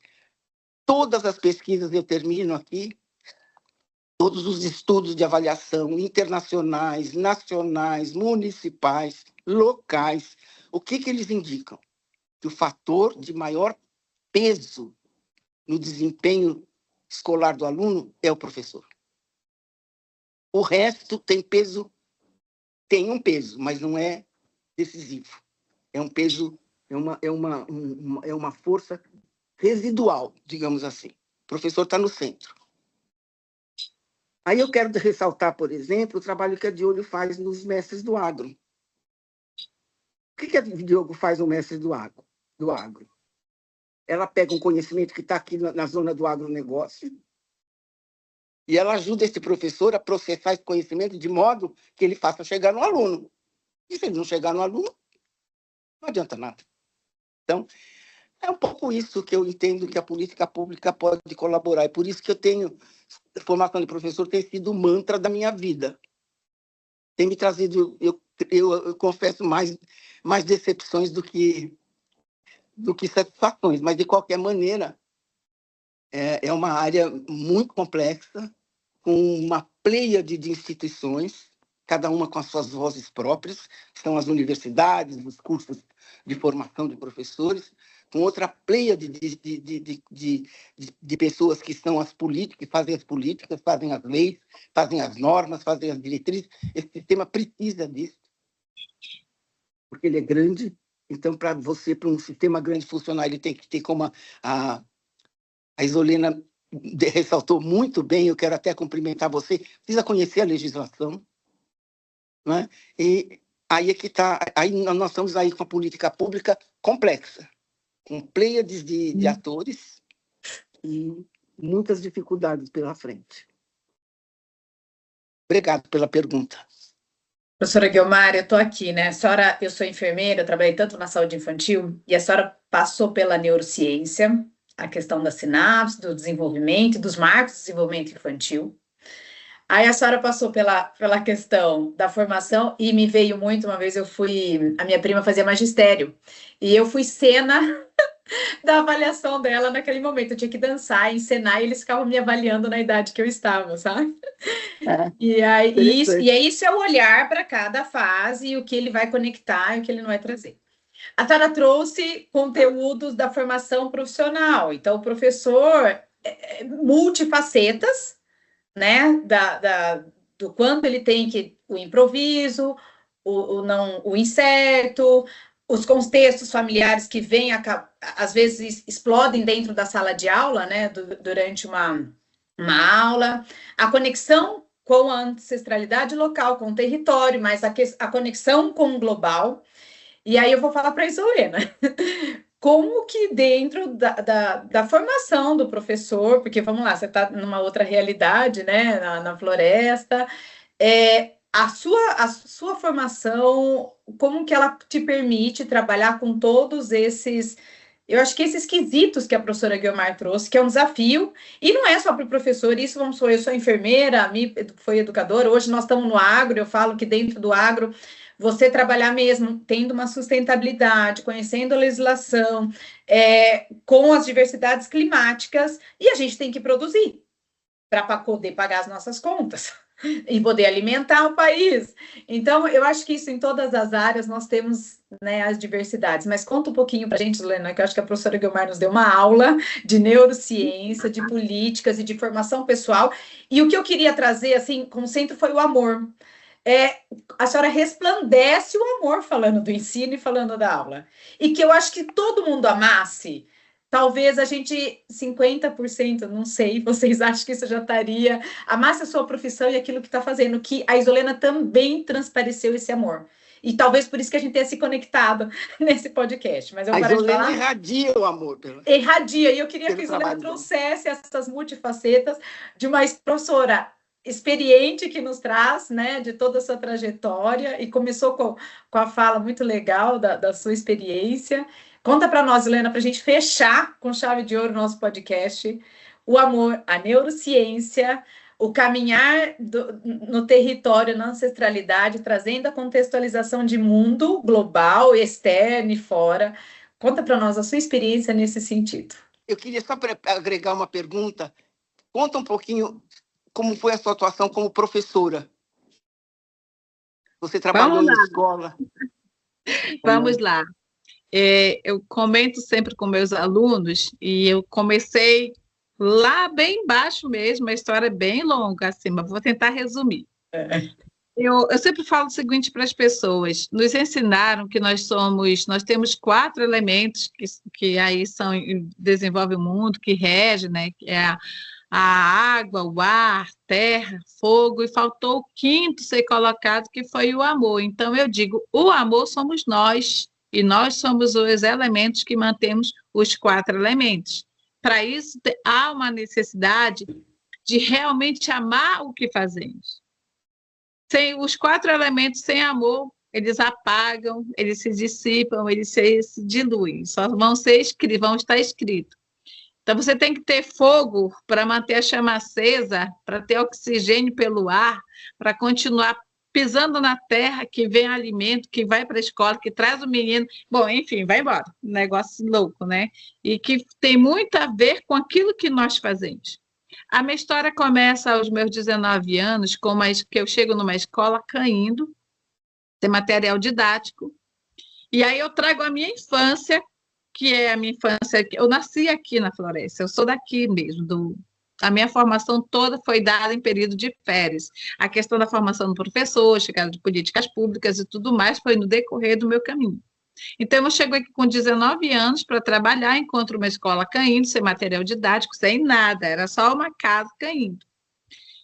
Todas as pesquisas, eu termino aqui, todos os estudos de avaliação internacionais, nacionais, municipais, locais, o que eles indicam? Que o fator de maior peso no desempenho escolar do aluno é o professor. O resto tem um peso, mas não é decisivo. É um peso, é uma força residual, digamos assim. O professor está no centro. Aí eu quero ressaltar, por exemplo, o trabalho que a Diogo faz nos mestres do agro. O que a Diogo faz no mestre do agro? Ela pega um conhecimento que está aqui na zona do agronegócio e ela ajuda esse professor a processar esse conhecimento de modo que ele faça chegar no aluno. E se ele não chegar no aluno, não adianta nada. Então, é um pouco isso que eu entendo que a política pública pode colaborar. É por isso que eu tenho... A formação de professor tem sido o mantra da minha vida. Tem me trazido, eu confesso, mais decepções do que satisfações. Mas, de qualquer maneira, é uma área muito complexa, com uma pleiade de instituições, cada uma com as suas vozes próprias. São as universidades, os cursos de formação de professores, com outra pleiade de pessoas que são as políticas, que fazem as políticas, fazem as leis, fazem as normas, fazem as diretrizes. Esse sistema precisa disso, porque ele é grande. Então, para um sistema grande funcionar, ele tem que ter, como a Isolena ressaltou muito bem, eu quero até cumprimentar você, precisa conhecer a legislação, não é? E aí é que está, aí nós estamos aí com a política pública complexa, com pleiades de atores e muitas dificuldades pela frente. Obrigado pela pergunta. Professora Guiomar, eu estou aqui, né? Eu sou enfermeira, eu trabalhei tanto na saúde infantil, e a senhora passou pela neurociência, a questão da sinapse, do desenvolvimento, dos marcos de desenvolvimento infantil. Aí a senhora passou pela questão da formação e me veio muito, uma vez a minha prima fazia magistério, e eu fui cena da avaliação dela naquele momento. Eu tinha que dançar, encenar, e eles ficavam me avaliando na idade que eu estava, sabe? E isso é o olhar para cada fase, e o que ele vai conectar e o que ele não vai trazer. A senhora trouxe conteúdos da formação profissional, então o professor multifacetas, né, do quanto ele tem o improviso, o incerto, os contextos familiares que vêm, às vezes explodem dentro da sala de aula, né, durante uma aula, a conexão com a ancestralidade local, com o território, mas a conexão com o global. E aí eu vou falar para a Isolena, como que dentro da formação do professor, porque vamos lá, você está numa outra realidade, né, na floresta, a sua formação, como que ela te permite trabalhar com todos esses... Eu acho que esses quesitos que a professora Guiomar trouxe, que é um desafio, e não é só para o professor, isso, vamos supor, eu sou enfermeira, a Mi foi educadora, hoje nós estamos no agro, eu falo que dentro do agro, você trabalhar mesmo, tendo uma sustentabilidade, conhecendo a legislação, com as diversidades climáticas, e a gente tem que produzir para poder pagar as nossas contas e poder alimentar o país. Então, eu acho que isso em todas as áreas nós temos, né, as diversidades. Mas conta um pouquinho para a gente, Lena, que eu acho que a professora Guiomar nos deu uma aula de neurociência, de políticas e de formação pessoal. E o que eu queria trazer, assim, como centro, foi o amor. A senhora resplandece o amor falando do ensino e falando da aula. E que eu acho que todo mundo amasse. Talvez a gente, 50%, não sei, vocês acham que isso já estaria... Amasse a sua profissão e aquilo que está fazendo, que a Isolena também transpareceu esse amor. E talvez por isso que a gente tenha se conectado nesse podcast. Mas eu A paro de Isolena falar. irradia o amor. Irradia. E eu queria que a Isolena trabalho trouxesse essas multifacetas de uma professora experiente que nos traz, né, de toda a sua trajetória, e começou com a fala muito legal da sua experiência. Conta para nós, Helena, para a gente fechar com chave de ouro o nosso podcast, o amor, a neurociência, o caminhar no território, na ancestralidade, trazendo a contextualização de mundo global, externo e fora. Conta para nós a sua experiência nesse sentido. Eu queria só agregar uma pergunta. Conta um pouquinho como foi a sua atuação como professora. Você trabalhou em escola? Vamos lá. Eu comento sempre com meus alunos, e eu comecei lá bem embaixo mesmo, a história é bem longa, assim, mas vou tentar resumir. Eu sempre falo o seguinte para as pessoas: nos ensinaram que nós temos 4 elementos que aí desenvolvem o mundo, que regem, né? Que é a água, o ar, terra, fogo, e faltou o 5º ser colocado, que foi o amor. Então, eu digo, o amor somos nós, e nós somos os elementos que mantemos os 4 elementos. Para isso, há uma necessidade de realmente amar o que fazemos. Sem os 4 elementos, sem amor, eles apagam, eles se dissipam, eles se diluem, só vão estar escritos. Então, você tem que ter fogo para manter a chama acesa, para ter oxigênio pelo ar, para continuar pisando na terra, que vem alimento, que vai para a escola, que traz o menino. Bom, enfim, vai embora. Um negócio louco, né? E que tem muito a ver com aquilo que nós fazemos. A minha história começa aos meus 19 anos, que eu chego numa escola caindo, tem material didático, e aí eu trago a minha infância, que é a minha infância. Eu nasci aqui na Floresta, eu sou daqui mesmo. A minha formação toda foi dada em período de férias. A questão da formação do professor, chegada de políticas públicas e tudo mais, foi no decorrer do meu caminho. Então, eu chego aqui com 19 anos para trabalhar, encontro uma escola caindo, sem material didático, sem nada, era só uma casa caindo.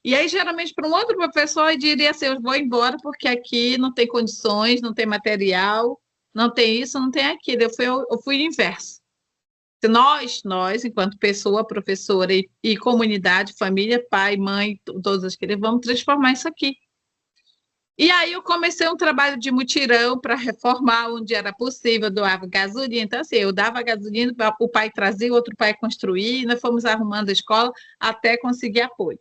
E aí, geralmente, para um outro professor, eu diria assim: eu vou embora porque aqui não tem condições, não tem material, não tem isso, não tem aquilo. Eu fui inverso. Nós, enquanto pessoa, professora e comunidade, família, pai, mãe, todas as crianças, vamos transformar isso aqui. E aí eu comecei um trabalho de mutirão para reformar onde era possível, doava gasolina. Então, assim, eu dava gasolina, o pai trazia, o outro pai construía, e nós fomos arrumando a escola até conseguir apoio.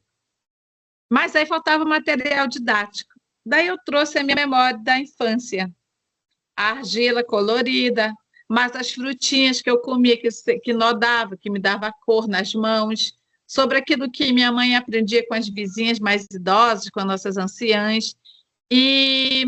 Mas aí faltava material didático. Daí eu trouxe a minha memória da infância. A argila colorida, mas as frutinhas que eu comia, que nodava, que me dava cor nas mãos, sobre aquilo que minha mãe aprendia com as vizinhas mais idosas, com as nossas anciãs. E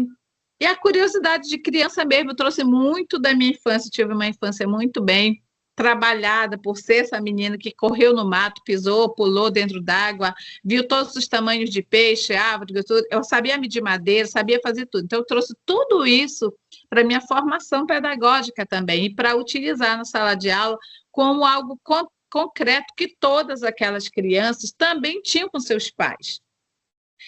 a curiosidade de criança mesmo, eu trouxe muito da minha infância, tive uma infância muito bem trabalhada, por ser essa menina que correu no mato, pisou, pulou dentro d'água, viu todos os tamanhos de peixe, árvore, tudo. Eu sabia medir madeira, sabia fazer tudo. Então, eu trouxe tudo isso para a minha formação pedagógica também, e para utilizar na sala de aula como algo concreto que todas aquelas crianças também tinham com seus pais.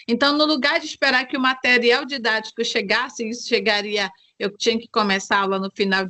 Então, no lugar de esperar que o material didático chegasse, isso chegaria, eu tinha que começar a aula no final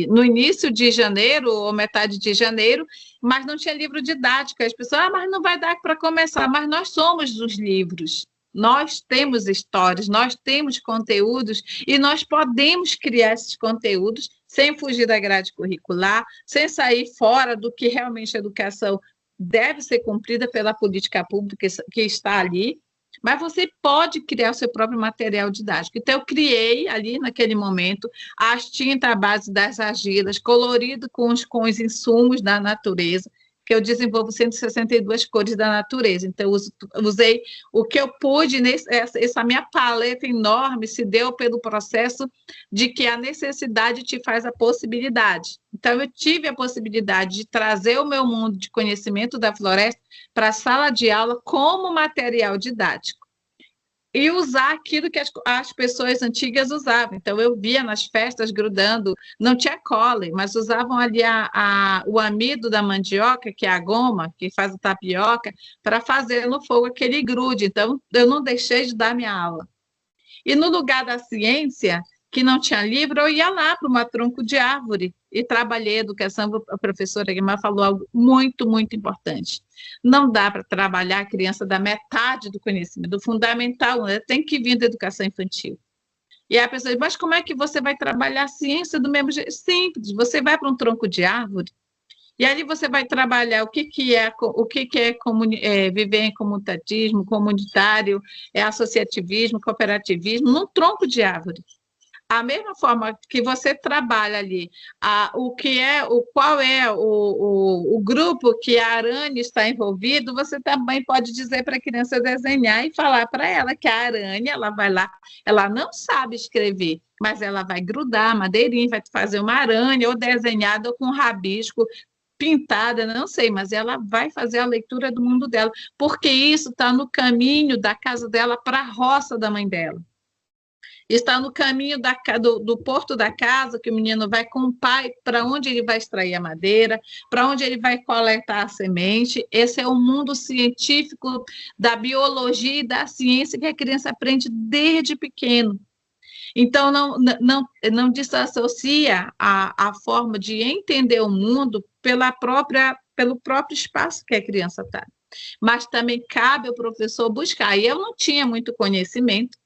no início de janeiro, ou metade de janeiro, mas não tinha livro didático. As pessoas, mas não vai dar para começar, mas nós somos os livros. Nós temos histórias, nós temos conteúdos e nós podemos criar esses conteúdos sem fugir da grade curricular, sem sair fora do que realmente a educação deve ser cumprida pela política pública que está ali, mas você pode criar o seu próprio material didático. Então, eu criei ali, naquele momento, as tintas à base das argilas, colorido com os insumos da natureza, que eu desenvolvo 162 cores da natureza. Então, eu usei o que eu pude, essa minha paleta enorme se deu pelo processo de que a necessidade te faz a possibilidade. Então, eu tive a possibilidade de trazer o meu mundo de conhecimento da floresta para a sala de aula como material didático. E usar aquilo que as pessoas antigas usavam. Então, eu via nas festas grudando, não tinha cola, mas usavam ali o amido da mandioca, que é a goma, que faz a tapioca, para fazer no fogo aquele grude. Então, eu não deixei de dar minha aula. E no lugar da ciência, que não tinha livro, eu ia lá para uma tronco de árvore e trabalhei educação. A professora Guimar falou algo muito, muito importante. Não dá para trabalhar a criança da metade do conhecimento, do fundamental, né? Tem que vir da educação infantil. E a pessoa diz, mas como é que você vai trabalhar a ciência do mesmo jeito? Simples, você vai para um tronco de árvore e ali você vai trabalhar o que é viver em comunitarismo, comunitário, associativismo, cooperativismo, num tronco de árvore. A mesma forma que você trabalha ali, qual é o grupo que a aranha está envolvido, você também pode dizer para a criança desenhar e falar para ela que a aranha, ela vai lá, ela não sabe escrever, mas ela vai grudar a madeirinha, vai fazer uma aranha ou desenhada ou com rabisco, pintada, não sei, mas ela vai fazer a leitura do mundo dela, porque isso está no caminho da casa dela para a roça da mãe dela. Está no caminho do porto da casa, que o menino vai com o pai, para onde ele vai extrair a madeira, para onde ele vai coletar a semente. Esse é o mundo científico da biologia e da ciência que a criança aprende desde pequeno. Então, não desassocia a forma de entender o mundo pelo próprio espaço que a criança está. Mas também cabe ao professor buscar. E eu não tinha muito conhecimento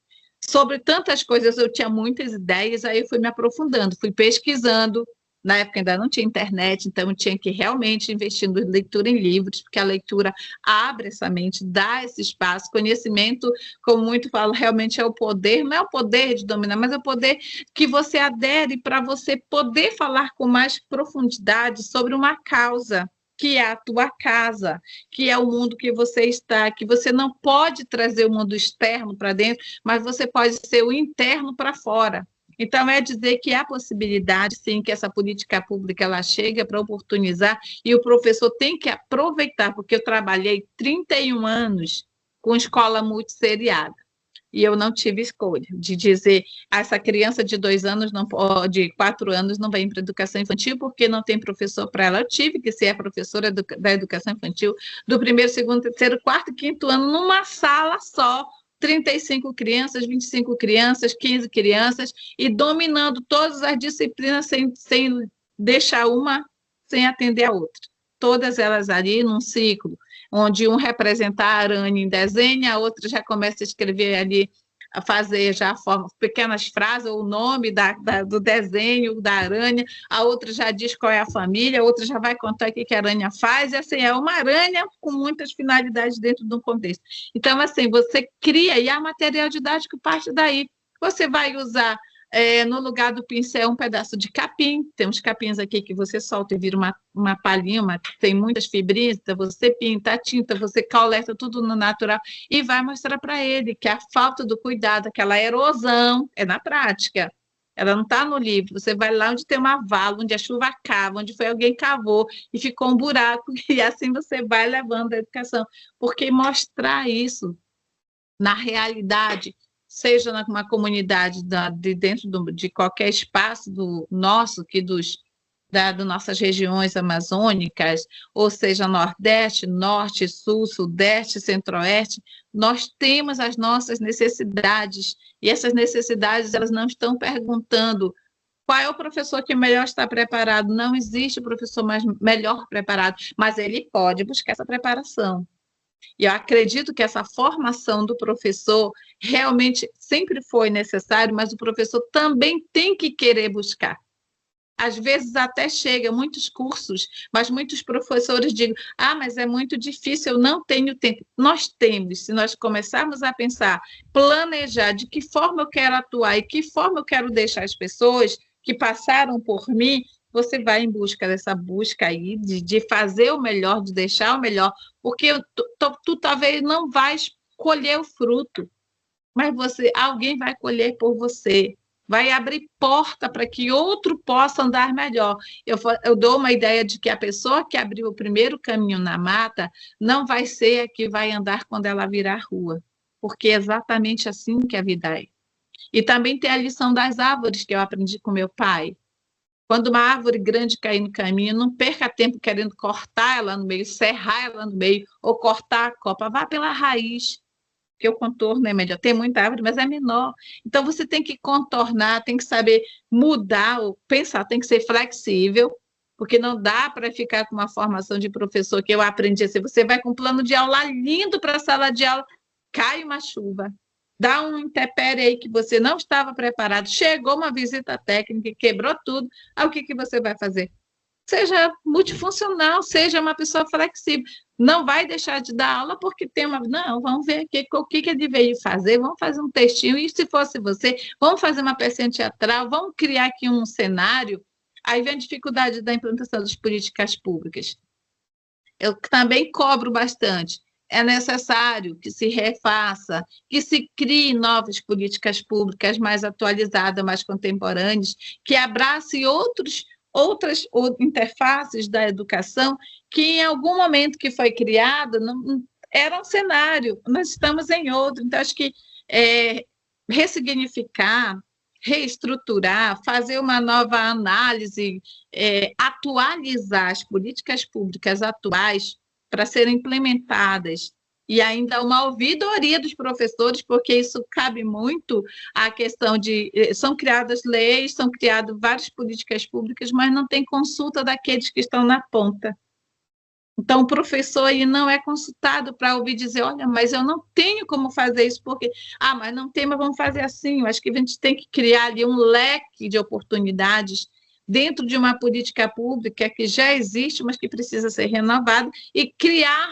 sobre tantas coisas, eu tinha muitas ideias, aí eu fui me aprofundando, fui pesquisando. Na época ainda não tinha internet, então eu tinha que realmente investir em leitura em livros, porque a leitura abre essa mente, dá esse espaço. Conhecimento, como muito falo, realmente é o poder, não é o poder de dominar, mas é o poder que você adere para você poder falar com mais profundidade sobre uma causa, que é a tua casa, que é o mundo que você está, que você não pode trazer o mundo externo para dentro, mas você pode ser o interno para fora. Então, é dizer que há possibilidade, sim, que essa política pública ela chega para oportunizar, e o professor tem que aproveitar, porque eu trabalhei 31 anos com escola multisseriada, e eu não tive escolha de dizer essa criança de 2 anos, de 4 anos, não vem para a educação infantil porque não tem professor para ela. Eu tive que ser a professora da educação infantil do 1º, 2º, 3º, 4º, 5º ano, numa sala só, 35 crianças, 25 crianças, 15 crianças, e dominando todas as disciplinas sem deixar uma sem atender a outra. Todas elas ali num ciclo, onde um representa a aranha em desenho, a outra já começa a escrever ali, a fazer já pequenas frases, ou o nome do desenho da aranha, a outra já diz qual é a família, a outra já vai contar o que a aranha faz, e assim, é uma aranha com muitas finalidades dentro de um contexto. Então, assim, você cria, e a material didático parte daí. Você vai usar no lugar do pincel um pedaço de capim, tem uns capins aqui que você solta e vira uma palhinha, tem muitas fibrinhas, então você pinta a tinta, você coleta tudo no natural e vai mostrar para ele que a falta do cuidado, aquela erosão, é na prática. Ela não está no livro, você vai lá onde tem uma vala, onde a chuva cava, onde foi alguém cavou e ficou um buraco, e assim você vai levando a educação, porque mostrar isso na realidade, seja numa comunidade dentro de qualquer espaço do nosso, que das nossas regiões amazônicas, ou seja, Nordeste, Norte, Sul, Sudeste, Centro-Oeste, nós temos as nossas necessidades, e essas necessidades elas não estão perguntando qual é o professor que melhor está preparado. Não existe professor melhor preparado, mas ele pode buscar essa preparação. E eu acredito que essa formação do professor realmente sempre foi necessário, mas o professor também tem que querer buscar. Às vezes até chega muitos cursos, mas muitos professores dizem, mas é muito difícil, eu não tenho tempo. Nós temos, se nós começarmos a pensar, planejar de que forma eu quero atuar e que forma eu quero deixar as pessoas que passaram por mim, você vai em busca dessa busca aí, de fazer o melhor, de deixar o melhor, porque tu talvez não vais colher o fruto, mas alguém vai colher por você. Vai abrir porta para que outro possa andar melhor. Eu dou uma ideia de que a pessoa que abriu o primeiro caminho na mata não vai ser a que vai andar quando ela virar rua, porque é exatamente assim que a vida é. E também tem a lição das árvores que eu aprendi com meu pai. Quando uma árvore grande cair no caminho, não perca tempo querendo cortar ela no meio, serrar ela no meio, ou cortar a copa. Vá pela raiz, porque o contorno é melhor. Tem muita árvore, mas é menor. Então, você tem que contornar, tem que saber mudar, ou pensar, tem que ser flexível, porque não dá para ficar com uma formação de professor que eu aprendi assim. Você vai com um plano de aula lindo para a sala de aula, cai uma chuva, dá um intempérie aí que você não estava preparado, chegou uma visita técnica e quebrou tudo, aí o que você vai fazer? Seja multifuncional, seja uma pessoa flexível. Não vai deixar de dar aula porque tem uma... Não, vamos ver aqui o que ele veio fazer, vamos fazer um textinho, e se fosse você, vamos fazer uma pecinha teatral, vamos criar aqui um cenário. Aí vem a dificuldade da implantação das políticas públicas. Eu também cobro bastante. É necessário que se refaça, que se crie novas políticas públicas mais atualizadas, mais contemporâneas, que abrace outras interfaces da educação que em algum momento que foi criada não era um cenário, nós estamos em outro. Então, acho que ressignificar, reestruturar, fazer uma nova análise, atualizar as políticas públicas atuais para serem implementadas, e ainda uma ouvidoria dos professores, porque isso cabe muito à questão de... São criadas leis, são criadas várias políticas públicas, mas não tem consulta daqueles que estão na ponta. Então, o professor aí não é consultado para ouvir dizer, olha, mas eu não tenho como fazer isso, porque... mas não tem, mas vamos fazer assim. Eu acho que a gente tem que criar ali um leque de oportunidades dentro de uma política pública que já existe, mas que precisa ser renovada, e criar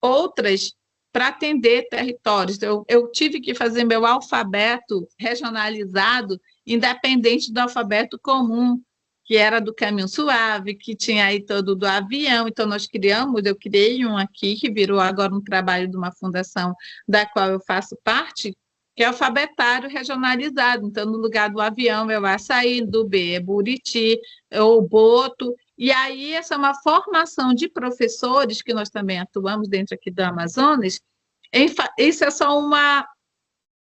outras para atender territórios. Eu tive que fazer meu alfabeto regionalizado, independente do alfabeto comum, que era do caminho suave, que tinha aí todo do avião. Então, eu criei um aqui, que virou agora um trabalho de uma fundação da qual eu faço parte, que é alfabetário regionalizado. Então, no lugar do avião é o açaí, do B é Buriti, ou Boto. E aí, essa é uma formação de professores, que nós também atuamos dentro aqui do Amazonas. Isso é só uma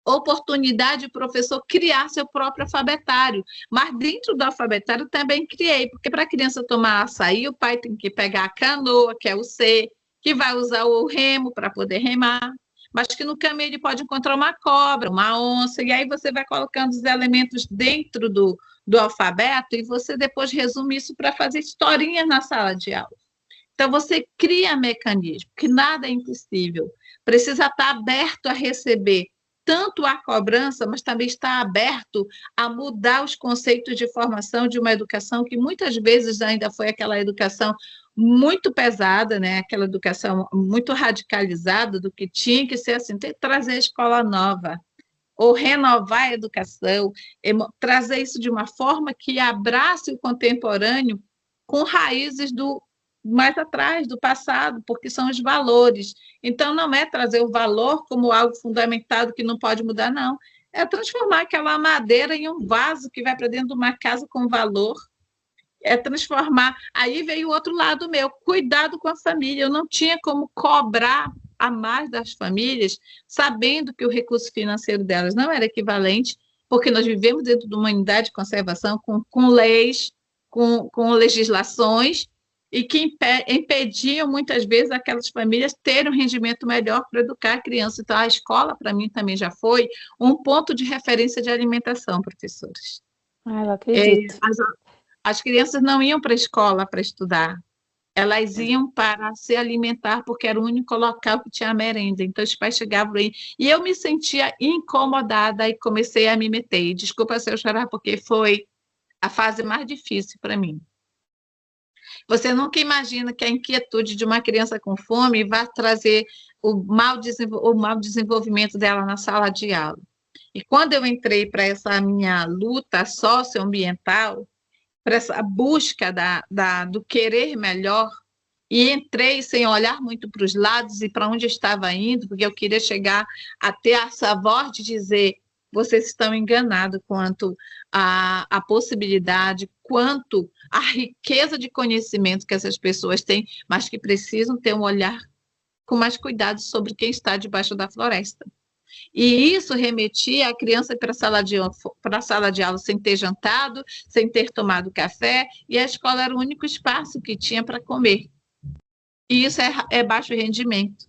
oportunidade do professor criar seu próprio alfabetário. Mas dentro do alfabetário também criei, porque para a criança tomar açaí, o pai tem que pegar a canoa, que é o C, que vai usar o remo para poder remar, mas que no caminho ele pode encontrar uma cobra, uma onça, e aí você vai colocando os elementos dentro do alfabeto, e você depois resume isso para fazer historinhas na sala de aula. Então, você cria mecanismo, que nada é impossível. Precisa estar aberto a receber tanto a cobrança, mas também está aberto a mudar os conceitos de formação de uma educação que muitas vezes ainda foi aquela educação muito pesada, né? Aquela educação muito radicalizada do que tinha que ser assim, tem que trazer a escola nova, ou renovar a educação, trazer isso de uma forma que abrace o contemporâneo com raízes do mais atrás, do passado, porque são os valores. Então, não é trazer o valor como algo fundamentado que não pode mudar, não. É transformar aquela madeira em um vaso que vai para dentro de uma casa com valor. É transformar. Aí veio o outro lado meu, cuidado com a família. Eu não tinha como cobrar a mais das famílias, sabendo que o recurso financeiro delas não era equivalente, porque nós vivemos dentro de uma unidade de conservação com leis, com legislações, e que impediam, muitas vezes, aquelas famílias terem um rendimento melhor para educar a criança. Então, a escola, para mim, também já foi um ponto de referência de alimentação, professores. Eu acredito. As crianças não iam para a escola para estudar, elas iam para se alimentar, porque era o único local que tinha merenda. Então, os pais chegavam aí, e eu me sentia incomodada e comecei a me meter. E desculpa se eu chorar, porque foi a fase mais difícil para mim. Você nunca imagina que a inquietude de uma criança com fome vai trazer o mau desenvolvimento dela na sala de aula. E quando eu entrei para essa minha luta socioambiental, para essa busca do querer melhor, e entrei sem olhar muito para os lados e para onde eu estava indo, porque eu queria chegar a ter essa voz de dizer: vocês estão enganados quanto à possibilidade, quanto à riqueza de conhecimento que essas pessoas têm, mas que precisam ter um olhar com mais cuidado sobre quem está debaixo da floresta. E isso remetia a criança para a sala de aula sem ter jantado, sem ter tomado café, e a escola era o único espaço que tinha para comer. E isso é baixo rendimento,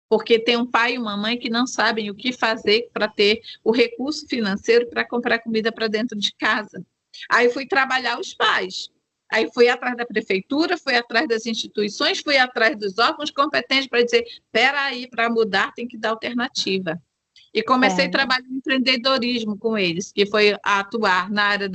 porque tem um pai e uma mãe que não sabem o que fazer para ter o recurso financeiro para comprar comida para dentro de casa. Aí fui trabalhar os pais. Aí fui atrás da prefeitura, fui atrás das instituições, fui atrás dos órgãos competentes para dizer: espera aí, para mudar tem que dar alternativa. E comecei a trabalhar em empreendedorismo com eles, que foi atuar na área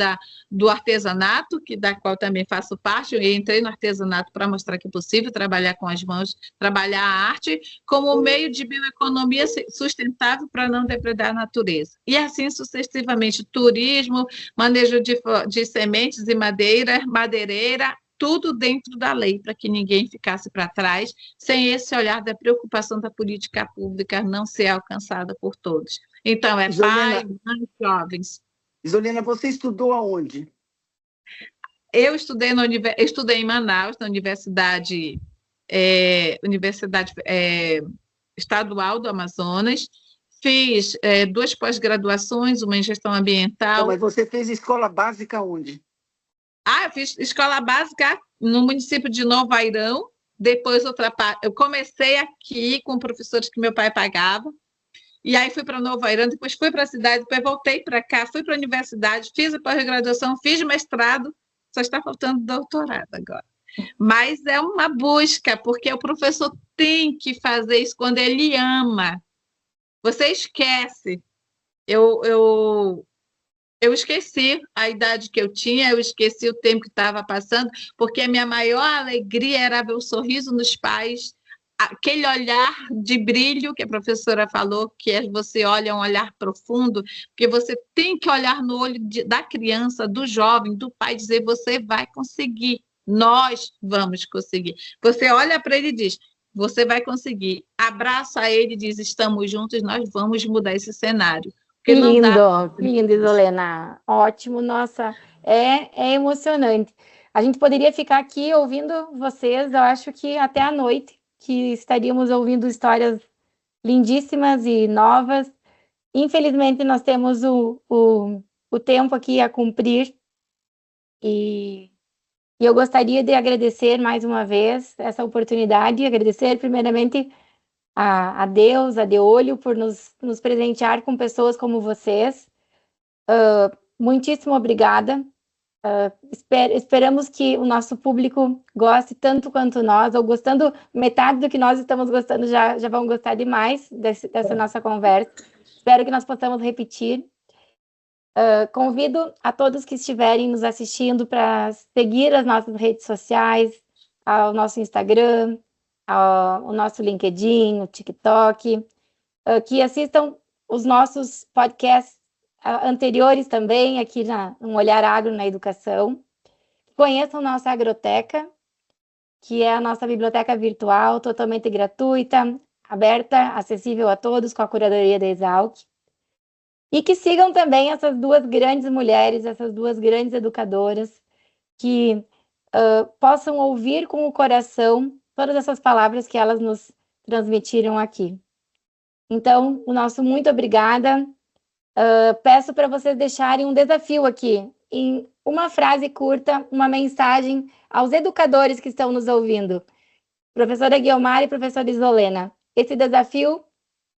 do artesanato, da qual também faço parte. Eu entrei no artesanato para mostrar que é possível trabalhar com as mãos, trabalhar a arte como meio de bioeconomia sustentável para não depredar a natureza. E assim sucessivamente, turismo, manejo de sementes e madeireira, tudo dentro da lei, para que ninguém ficasse para trás, sem esse olhar da preocupação da política pública não ser alcançada por todos. Então, pai, mãe, jovens. Isolina, você estudou aonde? Eu estudei em Manaus, na Universidade Estadual do Amazonas. Fiz 2 pós-graduações, uma em gestão ambiental. Então, mas você fez escola básica onde? Eu fiz escola básica no município de Novo Airão, depois eu comecei aqui com professores que meu pai pagava, e aí fui para Novo Airão, depois fui para a cidade, depois voltei para cá, fui para a universidade, fiz a pós-graduação, fiz mestrado, só está faltando doutorado agora. Mas é uma busca, porque o professor tem que fazer isso quando ele ama. Você esquece. Eu esqueci a idade que eu tinha, eu esqueci o tempo que estava passando, porque a minha maior alegria era ver o sorriso nos pais, aquele olhar de brilho que a professora falou, que você olha um olhar profundo, porque você tem que olhar no olho da criança, do jovem, do pai, dizer: você vai conseguir, nós vamos conseguir. Você olha para ele e diz: você vai conseguir. Abraça ele e diz: estamos juntos, nós vamos mudar esse cenário. Lindo, Isolina. Ótimo, nossa, é emocionante. A gente poderia ficar aqui ouvindo vocês, eu acho que até a noite, que estaríamos ouvindo histórias lindíssimas e novas. Infelizmente, nós temos o tempo aqui a cumprir, e eu gostaria de agradecer mais uma vez essa oportunidade, agradecer primeiramente a Deus, a Deolho, por nos presentear com pessoas como vocês. Muitíssimo obrigada. Esperamos que o nosso público goste tanto quanto nós, ou gostando metade do que nós estamos gostando, já vão gostar demais dessa nossa conversa. Espero que nós possamos repetir. Convido a todos que estiverem nos assistindo para seguir as nossas redes sociais, ao nosso Instagram, o nosso LinkedIn, o TikTok, que assistam os nossos podcasts anteriores também, aqui no Olhar Agro na Educação. Conheçam nossa Agroteca, que é a nossa biblioteca virtual, totalmente gratuita, aberta, acessível a todos, com a curadoria da Exalc. E que sigam também essas 2 grandes mulheres, essas 2 grandes educadoras, que possam ouvir com o coração todas essas palavras que elas nos transmitiram aqui. Então, o nosso muito obrigada. peço para vocês deixarem um desafio aqui, em uma frase curta, uma mensagem aos educadores que estão nos ouvindo. Professora Guiomar e professora Isolena, esse desafio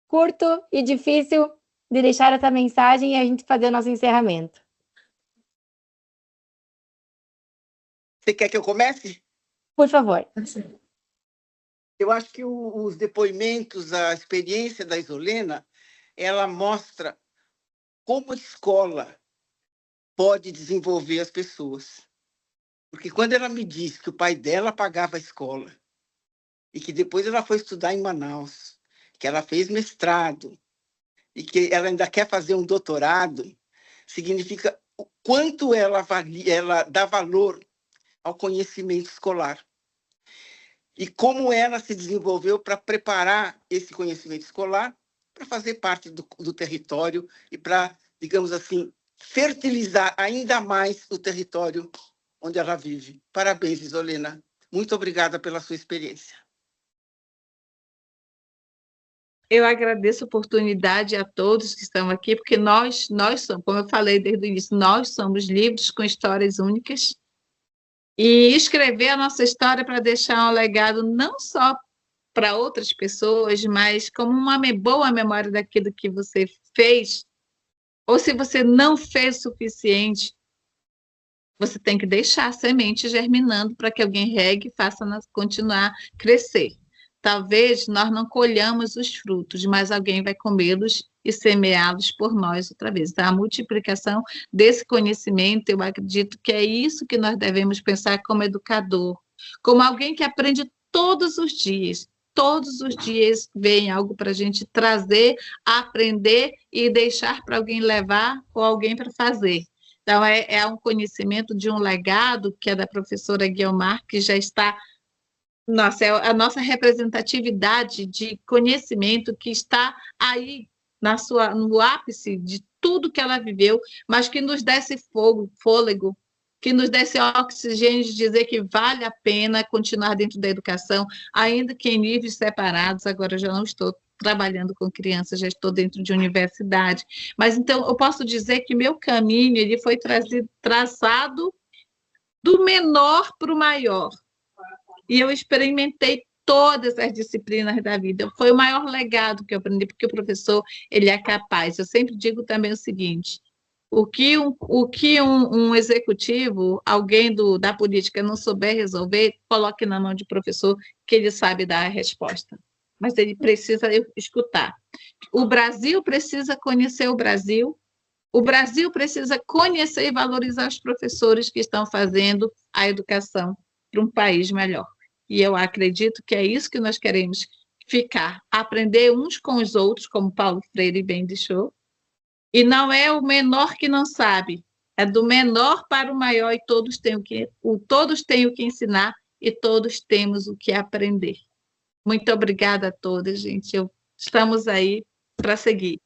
curto e difícil de deixar essa mensagem e a gente fazer o nosso encerramento. Você quer que eu comece? Por favor. Eu acho que os depoimentos, a experiência da Isolena, ela mostra como a escola pode desenvolver as pessoas. Porque quando ela me disse que o pai dela pagava a escola e que depois ela foi estudar em Manaus, que ela fez mestrado e que ela ainda quer fazer um doutorado, significa o quanto ela dá valor ao conhecimento escolar. E como ela se desenvolveu para preparar esse conhecimento escolar para fazer parte do território e para, digamos assim, fertilizar ainda mais o território onde ela vive. Parabéns, Isolena. Muito obrigada pela sua experiência. Eu agradeço a oportunidade a todos que estão aqui, porque nós somos, como eu falei desde o início, nós somos livros com histórias únicas. E escrever a nossa história para deixar um legado não só para outras pessoas, mas como uma boa memória daquilo que você fez, ou se você não fez o suficiente, você tem que deixar a semente germinando para que alguém regue e faça continuar a crescer. Talvez nós não colhamos os frutos, mas alguém vai comê-los e semeá-los por nós outra vez. Então, a multiplicação desse conhecimento, eu acredito que é isso que nós devemos pensar como educador, como alguém que aprende todos os dias. Todos os dias vem algo para a gente trazer, aprender e deixar para alguém levar ou alguém para fazer. Então, é um conhecimento de um legado que é da professora Guiomar, que já está... Nossa, é a nossa representatividade de conhecimento que está aí no ápice de tudo que ela viveu, mas que nos desse fôlego, que nos desse oxigênio de dizer que vale a pena continuar dentro da educação, ainda que em níveis separados. Agora eu já não estou trabalhando com crianças, já estou dentro de universidade. Mas então eu posso dizer que meu caminho ele foi traçado do menor para o maior. E eu experimentei todas as disciplinas da vida. Foi o maior legado que eu aprendi, porque o professor ele é capaz. Eu sempre digo também o seguinte: o que um executivo, alguém da política não souber resolver, coloque na mão de professor, que ele sabe dar a resposta. Mas ele precisa escutar. O Brasil precisa conhecer o Brasil precisa conhecer e valorizar os professores que estão fazendo a educação para um país melhor. E eu acredito que é isso que nós queremos ficar, aprender uns com os outros, como Paulo Freire bem deixou, e não é o menor que não sabe, é do menor para o maior, e todos têm o que ensinar e todos temos o que aprender. Muito obrigada a todas, gente. Estamos aí para seguir.